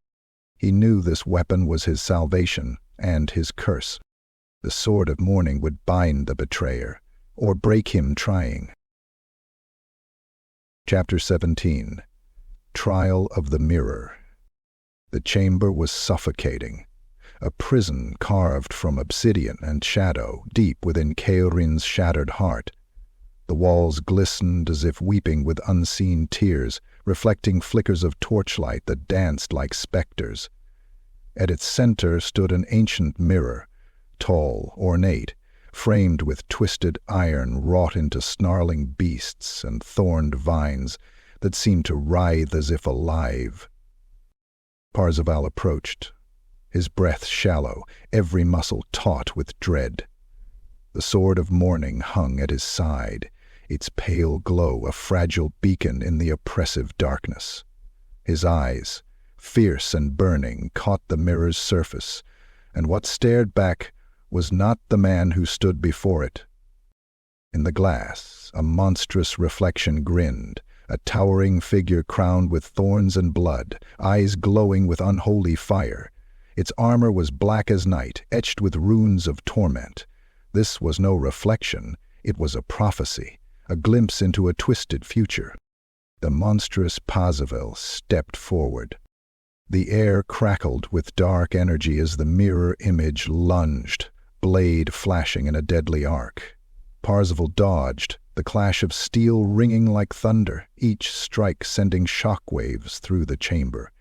He knew this weapon was his salvation and his curse. The Sword of Mourning would bind the betrayer, or break him trying. Chapter 17. Trial of the Mirror. The chamber was suffocating, a prison carved from obsidian and shadow deep within Kael'Rhyn's shattered heart. The walls glistened as if weeping with unseen tears, reflecting flickers of torchlight that danced like specters. At its center stood an ancient mirror, tall, ornate, framed with twisted iron wrought into snarling beasts and thorned vines that seemed to writhe as if alive. Parzival approached, his breath shallow, every muscle taut with dread. The Sword of Mourning hung at his side, its pale glow a fragile beacon in the oppressive darkness. His eyes, fierce and burning, caught the mirror's surface, and what stared back was not the man who stood before it. In the glass, a monstrous reflection grinned, a towering figure crowned with thorns and blood, eyes glowing with unholy fire. Its armor was black as night, etched with runes of torment. This was no reflection, it was a prophecy, a glimpse into a twisted future. The monstrous Parzival stepped forward. The air crackled with dark energy as the mirror image lunged, blade flashing in a deadly arc. Parzival dodged, the clash of steel ringing like thunder, each strike sending shockwaves through the chamber.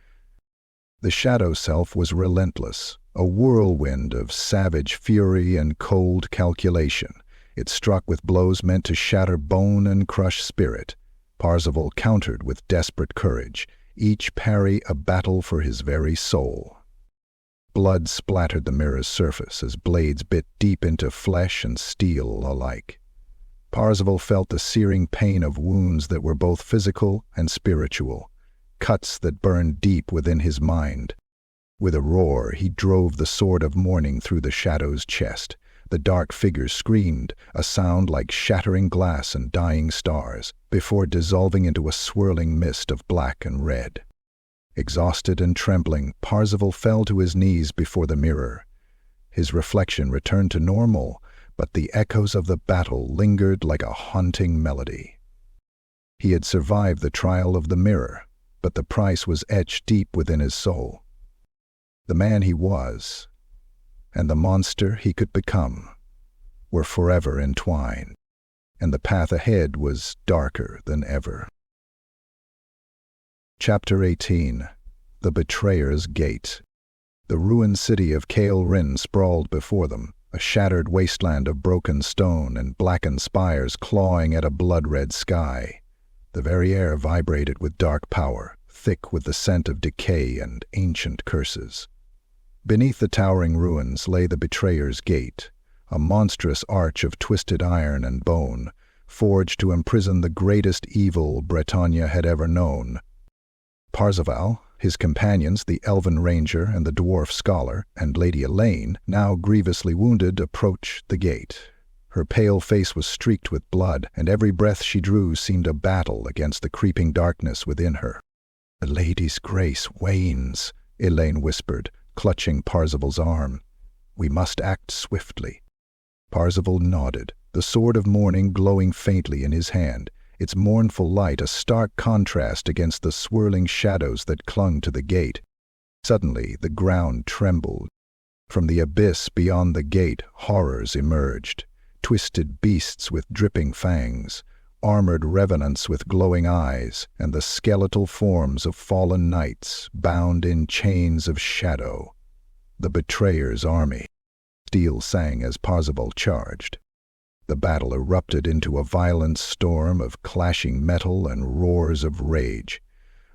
The shadow self was relentless, a whirlwind of savage fury and cold calculation. It struck with blows meant to shatter bone and crush spirit. Parzival countered with desperate courage, each parry a battle for his very soul. Blood splattered the mirror's surface as blades bit deep into flesh and steel alike. Parzival felt the searing pain of wounds that were both physical and spiritual, cuts that burned deep within his mind. With a roar, he drove the sword of mourning through the shadow's chest. The dark figure screamed, a sound like shattering glass and dying stars, before dissolving into a swirling mist of black and red. Exhausted and trembling, Parzival fell to his knees before the mirror. His reflection returned to normal, but the echoes of the battle lingered like a haunting melody. He had survived the trial of the mirror, but the price was etched deep within his soul. The man he was, and the monster he could become, were forever entwined, and the path ahead was darker than ever. Chapter 18. The Betrayer's Gate. The ruined city of Kael'Rhyn sprawled before them, a shattered wasteland of broken stone and blackened spires clawing at a blood-red sky. The very air vibrated with dark power, thick with the scent of decay and ancient curses. Beneath the towering ruins lay the Betrayer's Gate, a monstrous arch of twisted iron and bone, forged to imprison the greatest evil Bretonia had ever known. Parzival, his companions, the elven ranger and the dwarf scholar, and Lady Elaine, now grievously wounded, approached the gate. Her pale face was streaked with blood, and every breath she drew seemed a battle against the creeping darkness within her. "The lady's grace wanes," Elaine whispered, clutching Parzival's arm. "We must act swiftly." Parzival nodded, the sword of mourning glowing faintly in his hand, its mournful light a stark contrast against the swirling shadows that clung to the gate. Suddenly the ground trembled. From the abyss beyond the gate horrors emerged, twisted beasts with dripping fangs, armored revenants with glowing eyes, and the skeletal forms of fallen knights bound in chains of shadow. The Betrayer's army. Steel sang as Parzival charged. The battle erupted into a violent storm of clashing metal and roars of rage.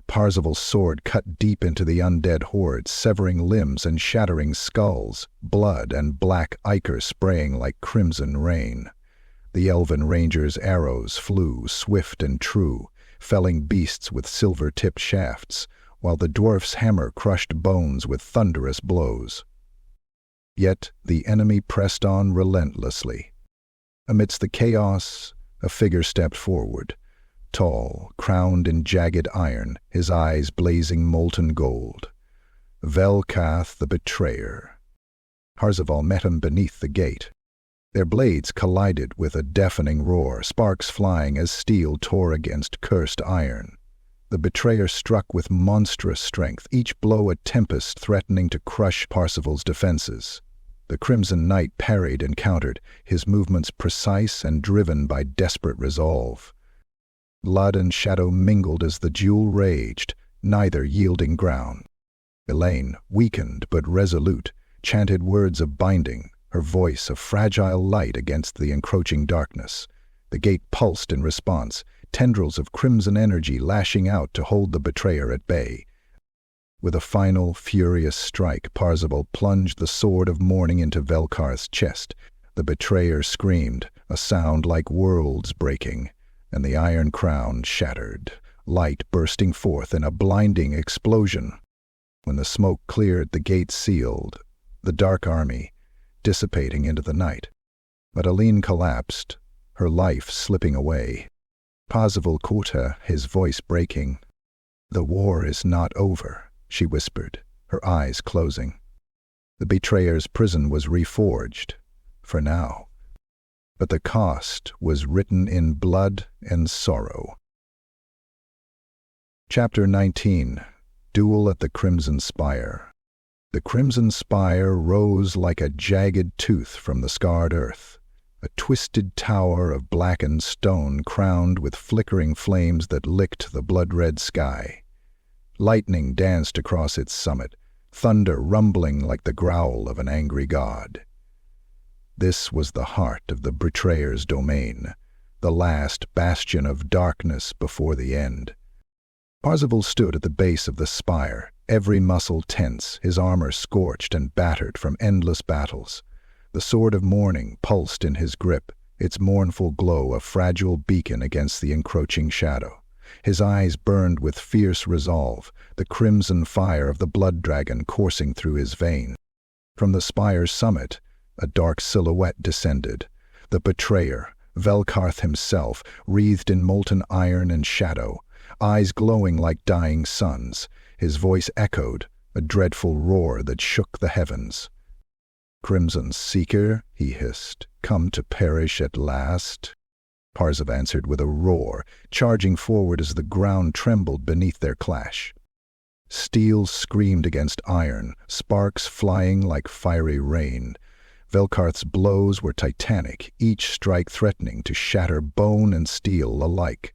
Parzival's sword cut deep into the undead horde, severing limbs and shattering skulls, blood and black ichor spraying like crimson rain. The elven ranger's arrows flew swift and true, felling beasts with silver-tipped shafts, while the dwarf's hammer crushed bones with thunderous blows. Yet the enemy pressed on relentlessly. Amidst the chaos, a figure stepped forward, tall, crowned in jagged iron, his eyes blazing molten gold. Velkath the Betrayer. Parzival met him beneath the gate. Their blades collided with a deafening roar, sparks flying as steel tore against cursed iron. The Betrayer struck with monstrous strength, each blow a tempest threatening to crush Parzival's defenses. The Crimson Knight parried and countered, his movements precise and driven by desperate resolve. Blood and shadow mingled as the duel raged, neither yielding ground. Elaine, weakened but resolute, chanted words of binding, her voice a fragile light against the encroaching darkness. The gate pulsed in response, tendrils of crimson energy lashing out to hold the Betrayer at bay. With a final, furious strike, Parzival plunged the sword of mourning into Velkarth's chest. The Betrayer screamed, a sound like worlds breaking, and the iron crown shattered, light bursting forth in a blinding explosion. When the smoke cleared, the gate sealed. The dark army, dissipating into the night. But Aline collapsed, her life slipping away. Parzival caught her, his voice breaking. "The war is not over," she whispered, her eyes closing. The betrayer's prison was reforged, for now. But the cost was written in blood and sorrow. Chapter 19. Duel at the Crimson Spire. The Crimson Spire rose like a jagged tooth from the scarred earth, a twisted tower of blackened stone crowned with flickering flames that licked the blood-red sky. Lightning danced across its summit, thunder rumbling like the growl of an angry god. This was the heart of the betrayer's domain, the last bastion of darkness before the end. Parzival stood at the base of the spire, every muscle tense, his armor scorched and battered from endless battles. The sword of mourning pulsed in his grip, its mournful glow a fragile beacon against the encroaching shadow. His eyes burned with fierce resolve, the crimson fire of the blood dragon coursing through his veins. From the spire's summit, a dark silhouette descended, the betrayer, Velkarth himself, wreathed in molten iron and shadow, eyes glowing like dying suns. His voice echoed, a dreadful roar that shook the heavens. "Crimson Seeker," he hissed, "come to perish at last?" Parzival answered with a roar, charging forward as the ground trembled beneath their clash. Steel screamed against iron, sparks flying like fiery rain. Velkarth's blows were titanic, each strike threatening to shatter bone and steel alike.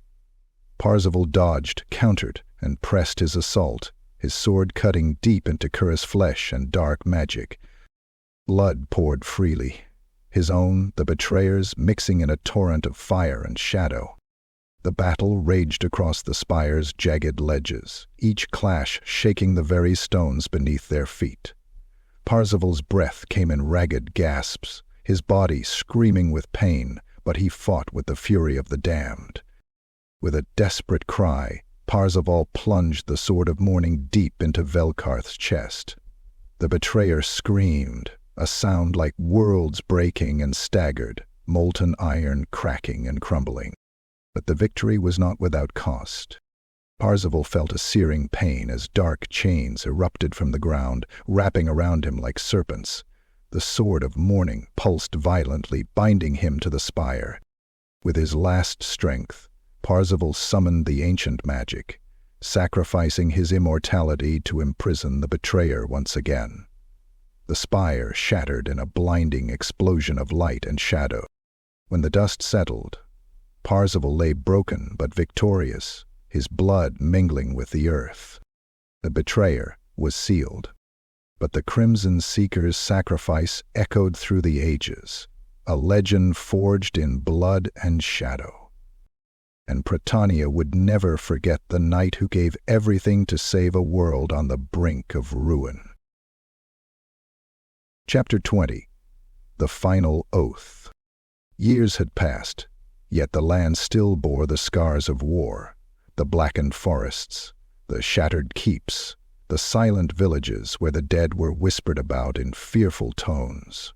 Parzival dodged, countered, and pressed his assault, his sword cutting deep into Kurra's flesh and dark magic. Blood poured freely, his own, the betrayer's, mixing in a torrent of fire and shadow. The battle raged across the spire's jagged ledges, each clash shaking the very stones beneath their feet. Parzival's breath came in ragged gasps, his body screaming with pain, but he fought with the fury of the damned. With a desperate cry, Parzival plunged the sword of mourning deep into Velkarth's chest. The betrayer screamed, a sound like worlds breaking, and staggered, molten iron cracking and crumbling. But the victory was not without cost. Parzival felt a searing pain as dark chains erupted from the ground, wrapping around him like serpents. The sword of mourning pulsed violently, binding him to the spire. With his last strength, Parzival summoned the ancient magic, sacrificing his immortality to imprison the betrayer once again. The spire shattered in a blinding explosion of light and shadow. When the dust settled, Parzival lay broken but victorious, his blood mingling with the earth. The betrayer was sealed, but the Crimson Seeker's sacrifice echoed through the ages, a legend forged in blood and shadow. And Bretonia would never forget the knight who gave everything to save a world on the brink of ruin. Chapter 20. The Final Oath. Years had passed, yet the land still bore the scars of war, the blackened forests, the shattered keeps, the silent villages where the dead were whispered about in fearful tones.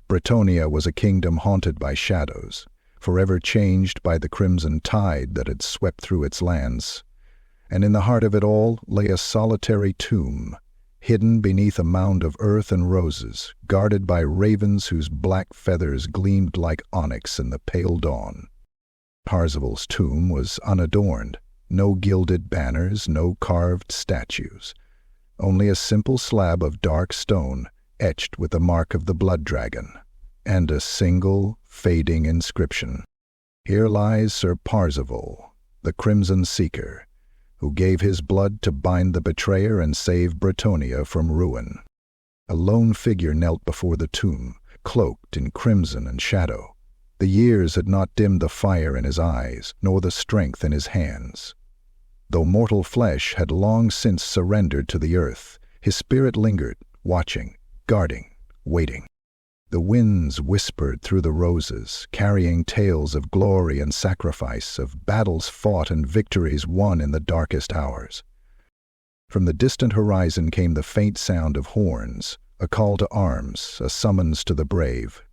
Bretonia was a kingdom haunted by shadows, forever changed by the crimson tide that had swept through its lands. And in the heart of it all lay a solitary tomb, hidden beneath a mound of earth and roses, guarded by ravens whose black feathers gleamed like onyx in the pale dawn. Parzival's tomb was unadorned, no gilded banners, no carved statues, only a simple slab of dark stone etched with the mark of the blood dragon, and a single, fading inscription. "Here lies Sir Parzival, the Crimson Seeker, who gave his blood to bind the betrayer and save Bretonia from ruin." A lone figure knelt before the tomb, cloaked in crimson and shadow. The years had not dimmed the fire in his eyes, nor the strength in his hands. Though mortal flesh had long since surrendered to the earth, his spirit lingered, watching, guarding, waiting. The winds whispered through the roses, carrying tales of glory and sacrifice, of battles fought and victories won in the darkest hours. From the distant horizon came the faint sound of horns, a call to arms, a summons to the brave.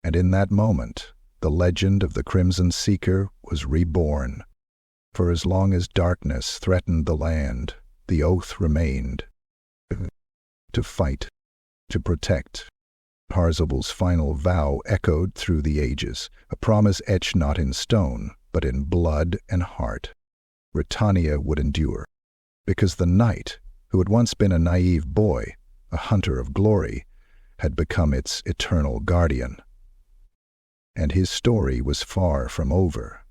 And in that moment, the legend of the Crimson Seeker was reborn. For as long as darkness threatened the land, the oath remained. To fight, to protect. Parzival's final vow echoed through the ages, a promise etched not in stone, but in blood and heart. Bretonia would endure, because the knight, who had once been a naive boy, a hunter of glory, had become its eternal guardian. And his story was far from over.